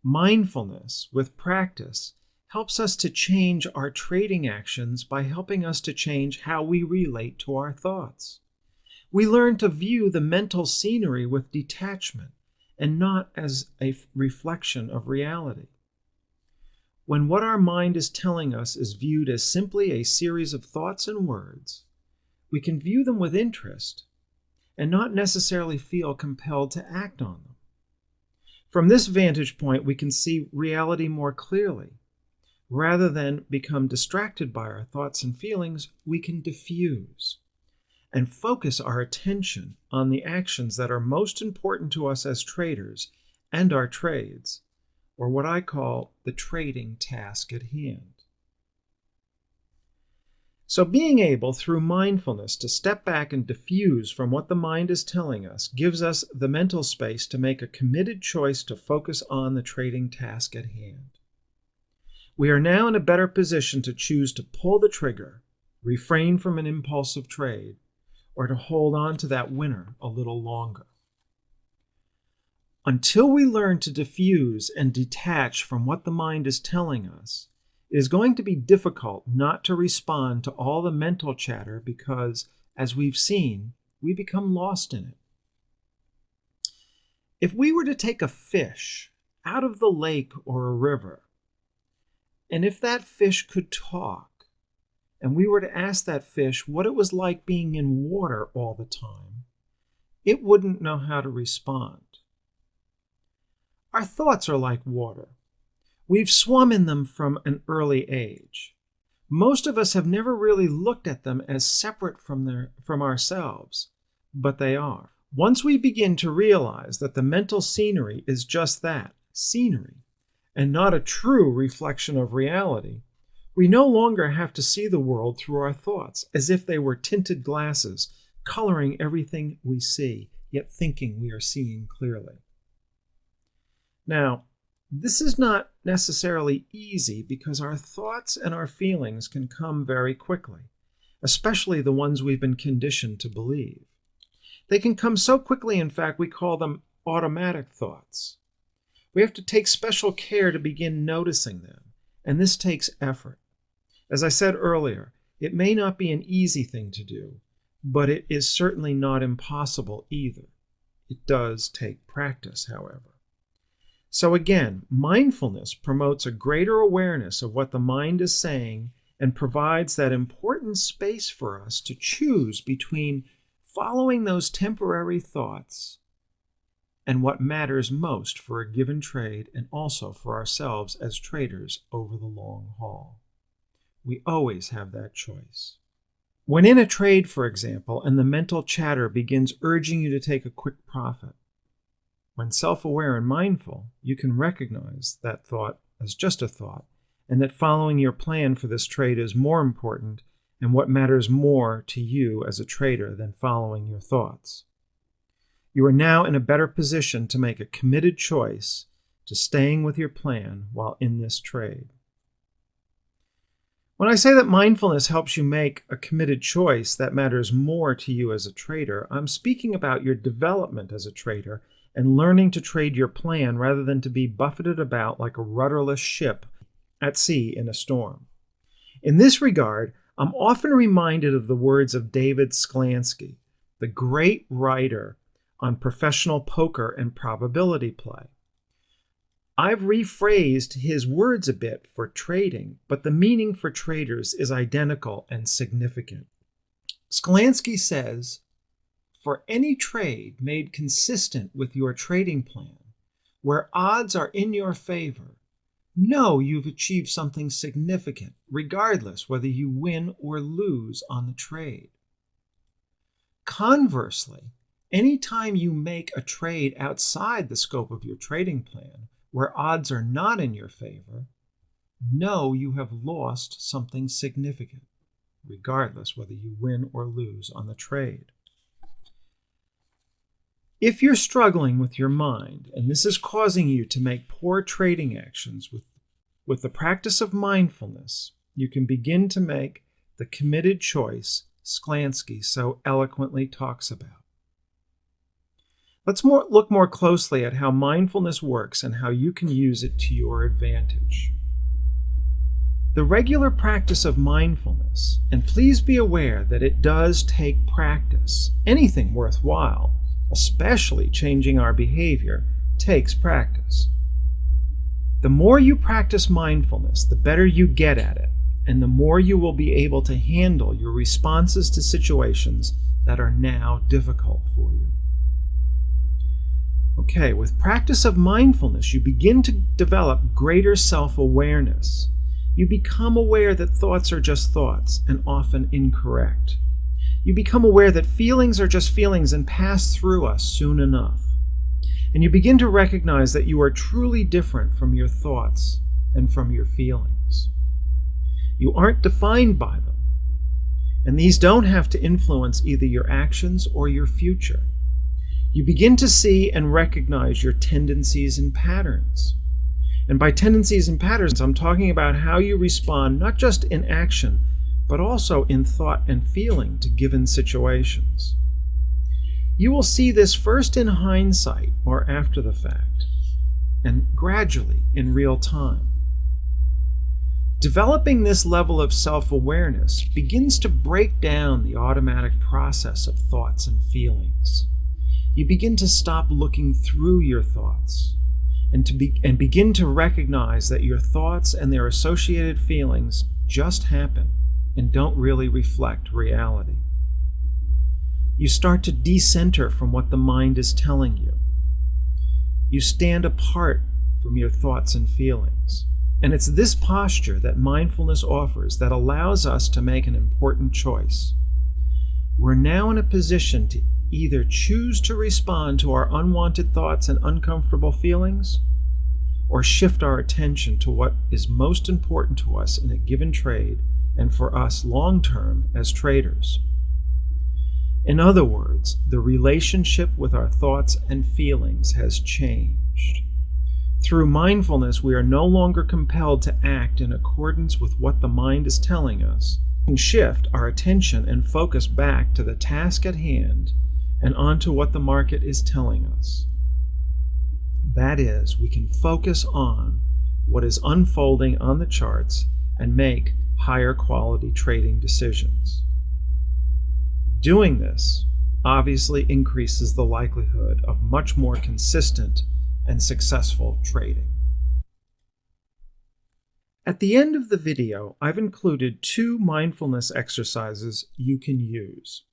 Mindfulness, with practice, helps us to change our trading actions by helping us to change how we relate to our thoughts. We learn to view the mental scenery with detachment and not as a reflection of reality. When what our mind is telling us is viewed as simply a series of thoughts and words, we can view them with interest and not necessarily feel compelled to act on them. From this vantage point, we can see reality more clearly. Rather than become distracted by our thoughts and feelings, we can diffuse and focus our attention on the actions that are most important to us as traders and our trades, or what I call the trading task at hand. So being able, through mindfulness, to step back and diffuse from what the mind is telling us gives us the mental space to make a committed choice to focus on the trading task at hand. We are now in a better position to choose to pull the trigger, refrain from an impulsive trade, or to hold on to that winner a little longer. Until we learn to diffuse and detach from what the mind is telling us, it is going to be difficult not to respond to all the mental chatter because, as we've seen, we become lost in it. If we were to take a fish out of the lake or a river, and if that fish could talk, and we were to ask that fish what it was like being in water all the time, it wouldn't know how to respond. Our thoughts are like water. We've swum in them from an early age. Most of us have never really looked at them as separate from ourselves, but they are. Once we begin to realize that the mental scenery is just that, scenery, and not a true reflection of reality, we no longer have to see the world through our thoughts as if they were tinted glasses, coloring everything we see, yet thinking we are seeing clearly. Now, this is not necessarily easy because our thoughts and our feelings can come very quickly, especially the ones we've been conditioned to believe. They can come so quickly, in fact, we call them automatic thoughts. We have to take special care to begin noticing them, and this takes effort. As I said earlier, it may not be an easy thing to do, but it is certainly not impossible either. It does take practice, however. So again, mindfulness promotes a greater awareness of what the mind is saying and provides that important space for us to choose between following those temporary thoughts and what matters most for a given trade and also for ourselves as traders over the long haul. We always have that choice. When in a trade, for example, and the mental chatter begins urging you to take a quick profit, when self-aware and mindful, you can recognize that thought as just a thought, and that following your plan for this trade is more important and what matters more to you as a trader than following your thoughts. You are now in a better position to make a committed choice to staying with your plan while in this trade. When I say that mindfulness helps you make a committed choice that matters more to you as a trader, I'm speaking about your development as a trader and learning to trade your plan rather than to be buffeted about like a rudderless ship at sea in a storm. In this regard, I'm often reminded of the words of David Sklansky, the great writer on professional poker and probability play. I've rephrased his words a bit for trading, but the meaning for traders is identical and significant. Sklansky says, "For any trade made consistent with your trading plan, where odds are in your favor, know you've achieved something significant, regardless whether you win or lose on the trade. Conversely, anytime you make a trade outside the scope of your trading plan, where odds are not in your favor, know you have lost something significant, regardless whether you win or lose on the trade." If you're struggling with your mind, and this is causing you to make poor trading actions, with the practice of mindfulness, you can begin to make the committed choice Sklansky so eloquently talks about. Let's look more closely at how mindfulness works and how you can use it to your advantage. The regular practice of mindfulness, and please be aware that it does take practice. Anything worthwhile, especially changing our behavior, takes practice. The more you practice mindfulness, the better you get at it, and the more you will be able to handle your responses to situations that are now difficult for you. Okay, with practice of mindfulness, you begin to develop greater self-awareness. You become aware that thoughts are just thoughts and often incorrect. You become aware that feelings are just feelings and pass through us soon enough. And you begin to recognize that you are truly different from your thoughts and from your feelings. You aren't defined by them, and these don't have to influence either your actions or your future. You begin to see and recognize your tendencies and patterns. And by tendencies and patterns, I'm talking about how you respond not just in action, but also in thought and feeling to given situations. You will see this first in hindsight or after the fact, and gradually in real time. Developing this level of self-awareness begins to break down the automatic process of thoughts and feelings. You begin to stop looking through your thoughts and begin to recognize that your thoughts and their associated feelings just happen and don't really reflect reality. You start to decenter from what the mind is telling you. You stand apart from your thoughts and feelings. And it's this posture that mindfulness offers that allows us to make an important choice. We're now in a position to either choose to respond to our unwanted thoughts and uncomfortable feelings, or shift our attention to what is most important to us in a given trade and for us long-term as traders. In other words, the relationship with our thoughts and feelings has changed. Through mindfulness, we are no longer compelled to act in accordance with what the mind is telling us. We can shift our attention and focus back to the task at hand and onto what the market is telling us. That is, we can focus on what is unfolding on the charts and make higher quality trading decisions. Doing this obviously increases the likelihood of much more consistent and successful trading. At the end of the video, I've included 2 mindfulness exercises you can use.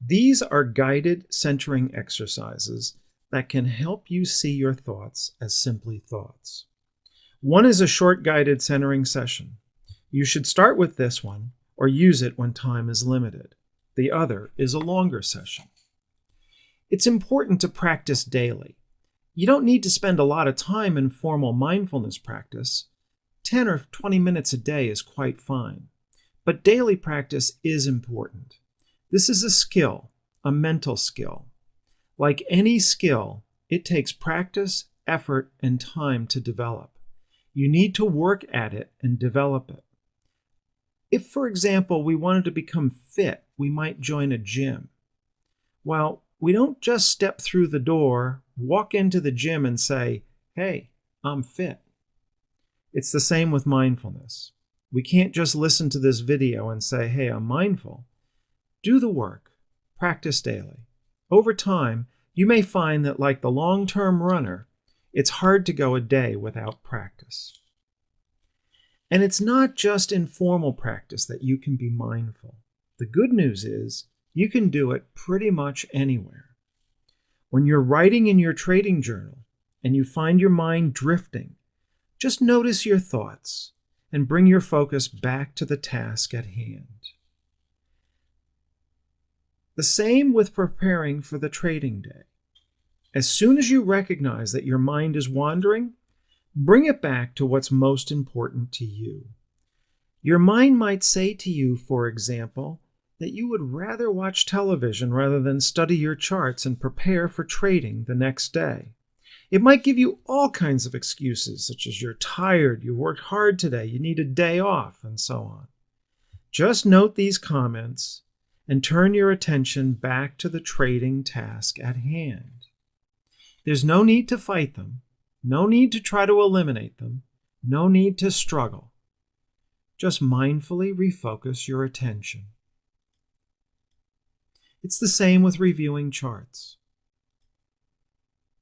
These are guided centering exercises that can help you see your thoughts as simply thoughts. One is a short guided centering session. You should start with this one or use it when time is limited. The other is a longer session. It's important to practice daily. You don't need to spend a lot of time in formal mindfulness practice. 10 or 20 minutes a day is quite fine. But daily practice is important. This is a skill, a mental skill. Like any skill, it takes practice, effort, and time to develop. You need to work at it and develop it. If, for example, we wanted to become fit, we might join a gym. Well, we don't just step through the door, walk into the gym and say, "Hey, I'm fit." It's the same with mindfulness. We can't just listen to this video and say, "Hey, I'm mindful." Do the work. Practice daily. Over time, you may find that like the long-term runner, it's hard to go a day without practice. And it's not just in formal practice that you can be mindful. The good news is you can do it pretty much anywhere. When you're writing in your trading journal and you find your mind drifting, just notice your thoughts and bring your focus back to the task at hand. The same with preparing for the trading day. As soon as you recognize that your mind is wandering, bring it back to what's most important to you. Your mind might say to you, for example, that you would rather watch television rather than study your charts and prepare for trading the next day. It might give you all kinds of excuses, such as you're tired, you worked hard today, you need a day off, and so on. Just note these comments and turn your attention back to the trading task at hand. There's no need to fight them, no need to try to eliminate them, no need to struggle. Just mindfully refocus your attention. It's the same with reviewing charts.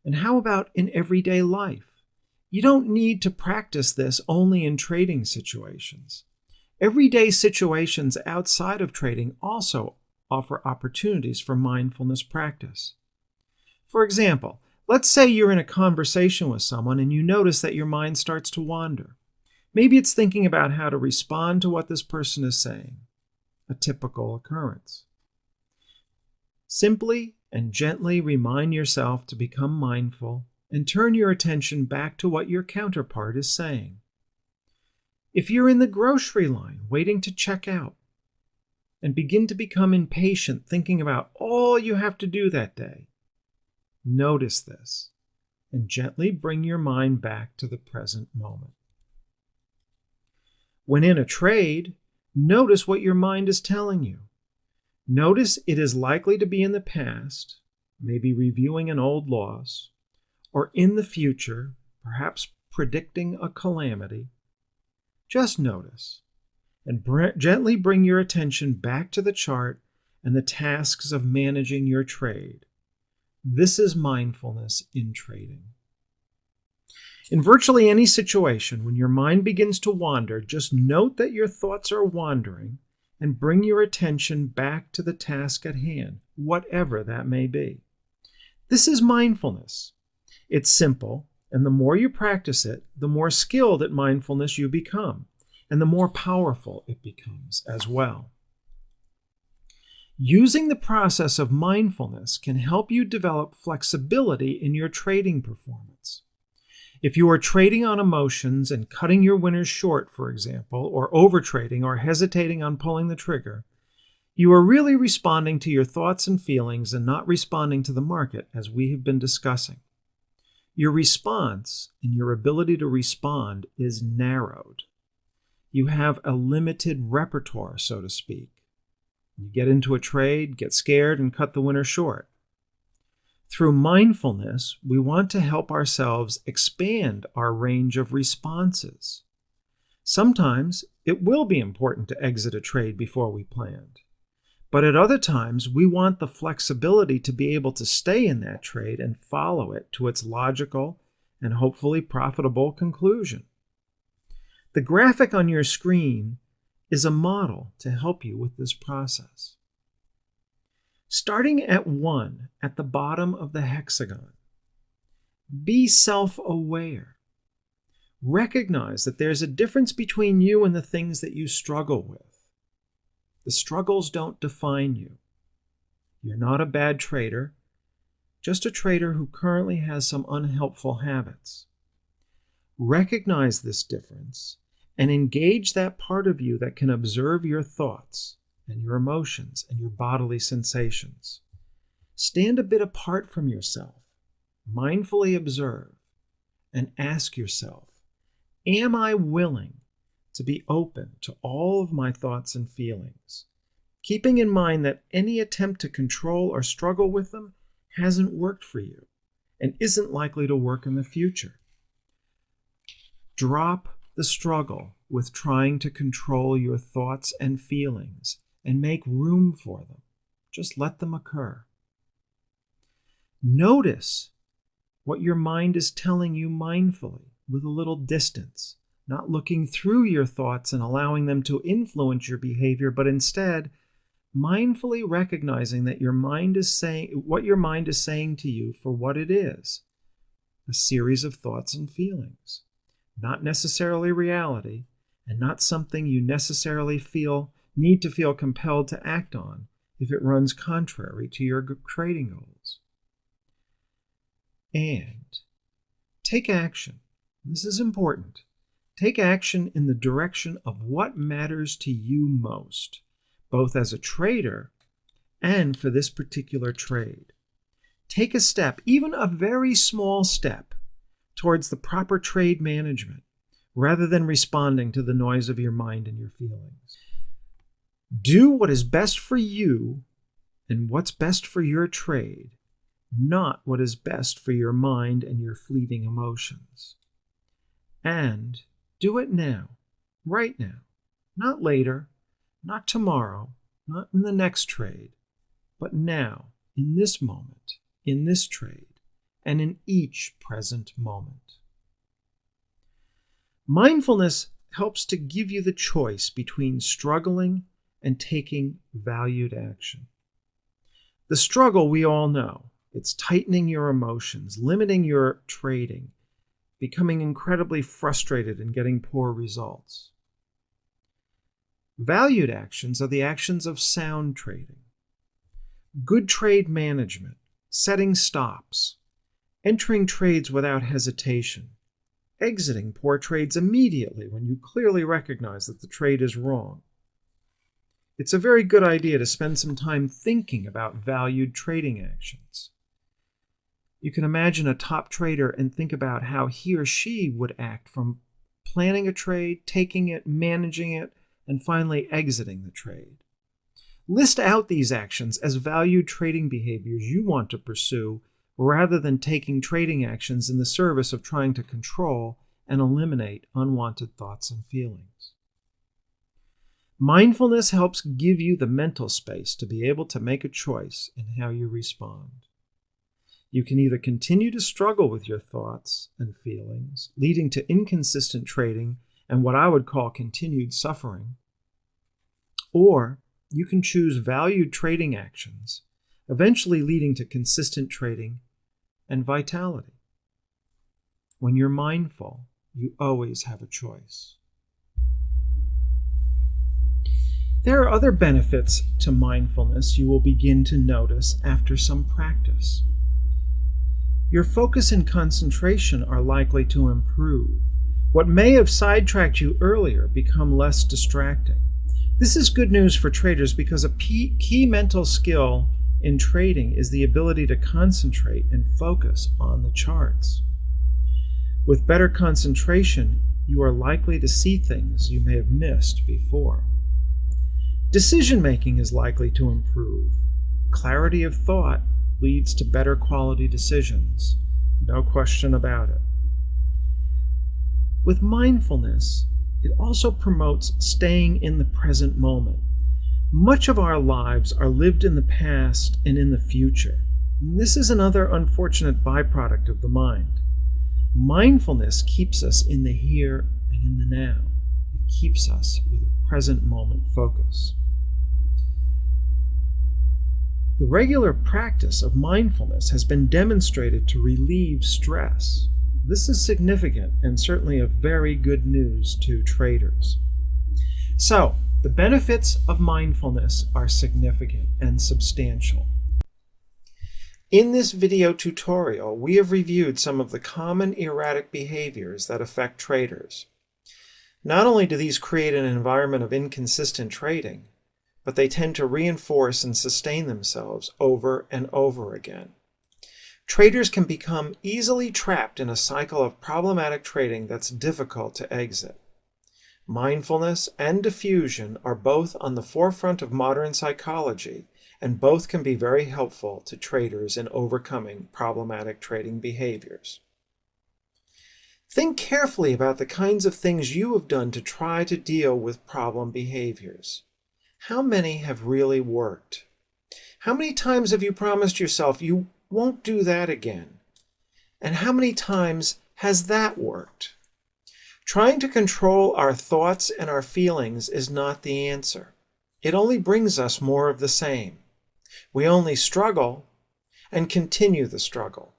And how about in everyday life? You don't need to practice this only in trading situations. Everyday situations outside of trading also offer opportunities for mindfulness practice. For example, let's say you're in a conversation with someone and you notice that your mind starts to wander. Maybe it's thinking about how to respond to what this person is saying, a typical occurrence. Simply and gently remind yourself to become mindful and turn your attention back to what your counterpart is saying. If you're in the grocery line waiting to check out and begin to become impatient thinking about all you have to do that day, notice this and gently bring your mind back to the present moment. When in a trade, notice what your mind is telling you. Notice it is likely to be in the past, maybe reviewing an old loss, or in the future, perhaps predicting a calamity. Just notice and gently bring your attention back to the chart and the tasks of managing your trade. This is mindfulness in trading. In virtually any situation, when your mind begins to wander, just note that your thoughts are wandering and bring your attention back to the task at hand, whatever that may be. This is mindfulness. It's simple, and the more you practice it, the more skilled at mindfulness you become, and the more powerful it becomes as well. Using the process of mindfulness can help you develop flexibility in your trading performance. If you are trading on emotions and cutting your winners short, for example, or overtrading or hesitating on pulling the trigger, you are really responding to your thoughts and feelings and not responding to the market, as we have been discussing. Your response and your ability to respond is narrowed. You have a limited repertoire, so to speak. You get into a trade, get scared, and cut the winner short. Through mindfulness, we want to help ourselves expand our range of responses. Sometimes it will be important to exit a trade before we planned. But at other times, we want the flexibility to be able to stay in that trade and follow it to its logical and hopefully profitable conclusion. The graphic on your screen is a model to help you with this process. Starting at 1 at the bottom of the hexagon, be self-aware. Recognize that there's a difference between you and the things that you struggle with. The struggles don't define you. You're not a bad trader. just a trader who currently has some unhelpful habits. Recognize this difference and engage that part of you that can observe your thoughts and your emotions and your bodily sensations. Stand a bit apart from yourself, mindfully observe, and ask yourself, am I willing to be open to all of my thoughts and feelings, keeping in mind that any attempt to control or struggle with them hasn't worked for you and isn't likely to work in the future? Drop the struggle with trying to control your thoughts and feelings and make room for them. Just let them occur. Notice what your mind is telling you mindfully with a little distance, not looking through your thoughts and allowing them to influence your behavior, but instead mindfully recognizing that your mind is saying what your mind is saying to you for what it is, a series of thoughts and feelings, not necessarily reality, and not something you necessarily need to feel compelled to act on if it runs contrary to your trading goals. And take action. This is important. Take action in the direction of what matters to you most, both as a trader and for this particular trade. Take a step, even a very small step, towards the proper trade management, rather than responding to the noise of your mind and your feelings. Do what is best for you and what's best for your trade, not what is best for your mind and your fleeting emotions. And do it now, right now, not later, not tomorrow, not in the next trade, but now, in this moment, in this trade, and in each present moment. Mindfulness helps to give you the choice between struggling and taking valued action. The struggle we all know. It's tightening your emotions, limiting your trading, becoming incredibly frustrated and getting poor results. Valued actions are the actions of sound trading. Good trade management, setting stops, entering trades without hesitation, exiting poor trades immediately when you clearly recognize that the trade is wrong. It's a very good idea to spend some time thinking about valued trading actions. You can imagine a top trader and think about how he or she would act from planning a trade, taking it, managing it, and finally exiting the trade. List out these actions as valued trading behaviors you want to pursue rather than taking trading actions in the service of trying to control and eliminate unwanted thoughts and feelings. Mindfulness helps give you the mental space to be able to make a choice in how you respond. You can either continue to struggle with your thoughts and feelings, leading to inconsistent trading and what I would call continued suffering, or you can choose valued trading actions, eventually leading to consistent trading and vitality. When you're mindful, you always have a choice. There are other benefits to mindfulness you will begin to notice after some practice. Your focus and concentration are likely to improve. What may have sidetracked you earlier become less distracting. This is good news for traders because a key mental skill in trading is the ability to concentrate and focus on the charts. With better concentration, you are likely to see things you may have missed before. Decision-making is likely to improve. Clarity of thought leads to better quality decisions. No question about it. With mindfulness, it also promotes staying in the present moment. Much of our lives are lived in the past and in the future. And this is another unfortunate byproduct of the mind. Mindfulness keeps us in the here and in the now. It keeps us with a present moment focus. The regular practice of mindfulness has been demonstrated to relieve stress. This is significant and certainly of very good news to traders. So, the benefits of mindfulness are significant and substantial. In this video tutorial, we have reviewed some of the common erratic behaviors that affect traders. Not only do these create an environment of inconsistent trading, but they tend to reinforce and sustain themselves over and over again. Traders can become easily trapped in a cycle of problematic trading that's difficult to exit. Mindfulness and diffusion are both on the forefront of modern psychology, and both can be very helpful to traders in overcoming problematic trading behaviors. Think carefully about the kinds of things you have done to try to deal with problem behaviors. How many have really worked? How many times have you promised yourself you won't do that again? And how many times has that worked? Trying to control our thoughts and our feelings is not the answer. It only brings us more of the same. We only struggle and continue the struggle.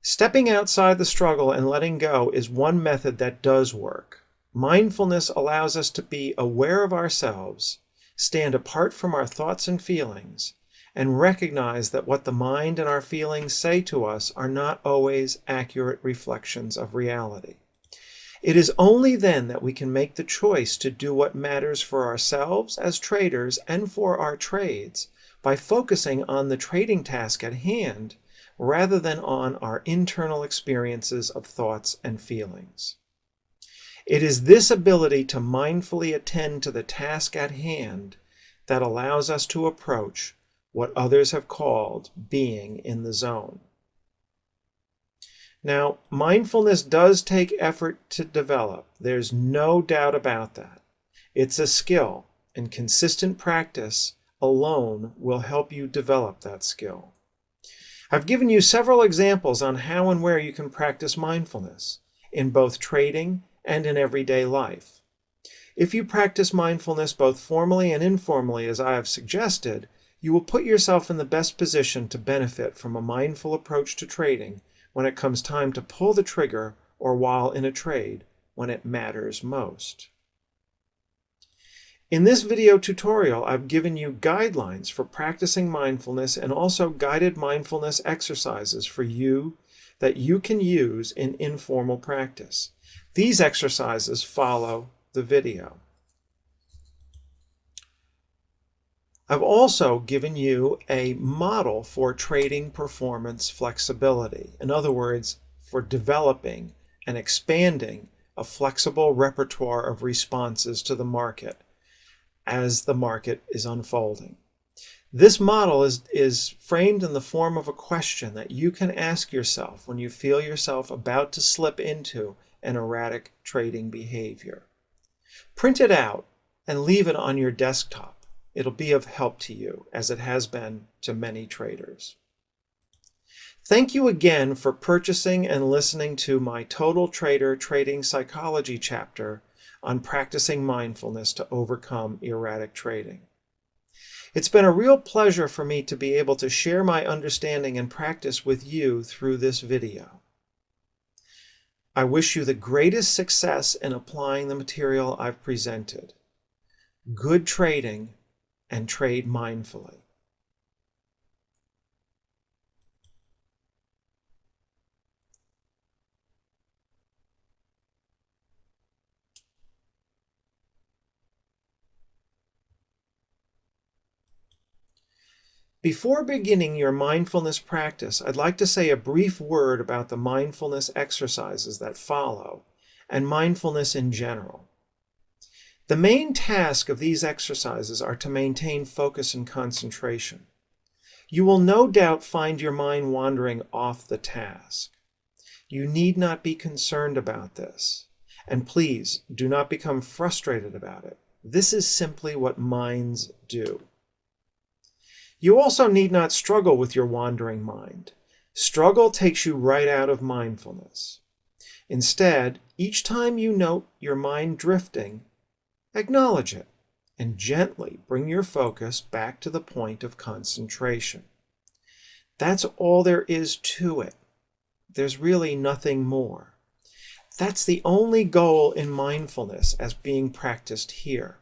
Stepping outside the struggle and letting go is one method that does work. Mindfulness allows us to be aware of ourselves, stand apart from our thoughts and feelings, and recognize that what the mind and our feelings say to us are not always accurate reflections of reality. It is only then that we can make the choice to do what matters for ourselves as traders and for our trades by focusing on the trading task at hand rather than on our internal experiences of thoughts and feelings. It is this ability to mindfully attend to the task at hand that allows us to approach what others have called being in the zone. Now, mindfulness does take effort to develop. There's no doubt about that. It's a skill, and consistent practice alone will help you develop that skill. I've given you several examples on how and where you can practice mindfulness in both trading and in everyday life. If you practice mindfulness both formally and informally, as I have suggested, you will put yourself in the best position to benefit from a mindful approach to trading when it comes time to pull the trigger or while in a trade when it matters most. In this video tutorial, I've given you guidelines for practicing mindfulness and also guided mindfulness exercises for you that you can use in informal practice. These exercises follow the video. I've also given you a model for trading performance flexibility. In other words, for developing and expanding a flexible repertoire of responses to the market as the market is unfolding. This model is framed in the form of a question that you can ask yourself when you feel yourself about to slip into an erratic trading behavior. Print it out and leave it on your desktop. It'll be of help to you, as it has been to many traders. Thank you again for purchasing and listening to my Total Trader Trading Psychology chapter on practicing mindfulness to overcome erratic trading. It's been a real pleasure for me to be able to share my understanding and practice with you through this video. I wish you the greatest success in applying the material I've presented. Good trading, and trade mindfully. Before beginning your mindfulness practice, I'd like to say a brief word about the mindfulness exercises that follow, and mindfulness in general. The main task of these exercises are to maintain focus and concentration. You will no doubt find your mind wandering off the task. You need not be concerned about this, and please do not become frustrated about it. This is simply what minds do. You also need not struggle with your wandering mind. Struggle takes you right out of mindfulness. Instead, each time you note your mind drifting, acknowledge it and gently bring your focus back to the point of concentration. That's all there is to it. There's really nothing more. That's the only goal in mindfulness as being practiced here.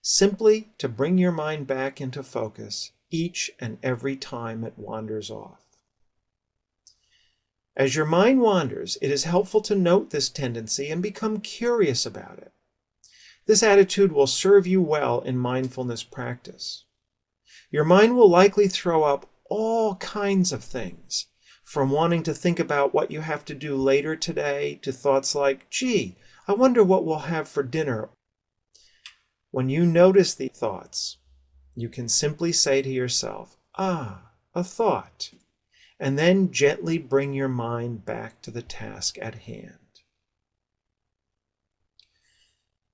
Simply to bring your mind back into focus each and every time it wanders off. As your mind wanders, it is helpful to note this tendency and become curious about it. This attitude will serve you well in mindfulness practice. Your mind will likely throw up all kinds of things, from wanting to think about what you have to do later today to thoughts like, gee, I wonder what we'll have for dinner. When you notice the thoughts, you can simply say to yourself, a thought, and then gently bring your mind back to the task at hand.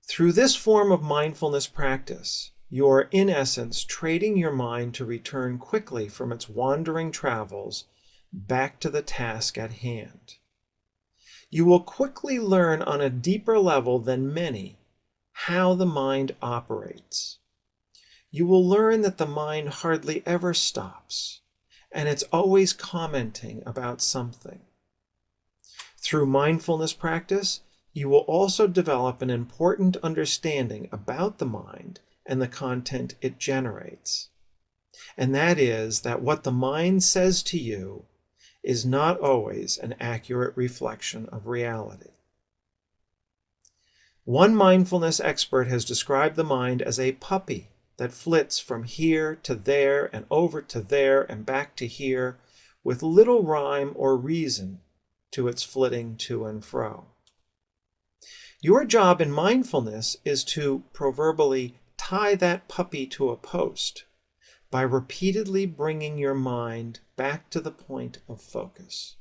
Through this form of mindfulness practice, you are in essence trading your mind to return quickly from its wandering travels back to the task at hand. You will quickly learn on a deeper level than many how the mind operates. You will learn that the mind hardly ever stops, and it's always commenting about something. Through mindfulness practice, you will also develop an important understanding about the mind and the content it generates. And that is that what the mind says to you is not always an accurate reflection of reality. One mindfulness expert has described the mind as a puppy that flits from here to there and over to there and back to here with little rhyme or reason to its flitting to and fro. Your job in mindfulness is to proverbially tie that puppy to a post by repeatedly bringing your mind back to the point of focus.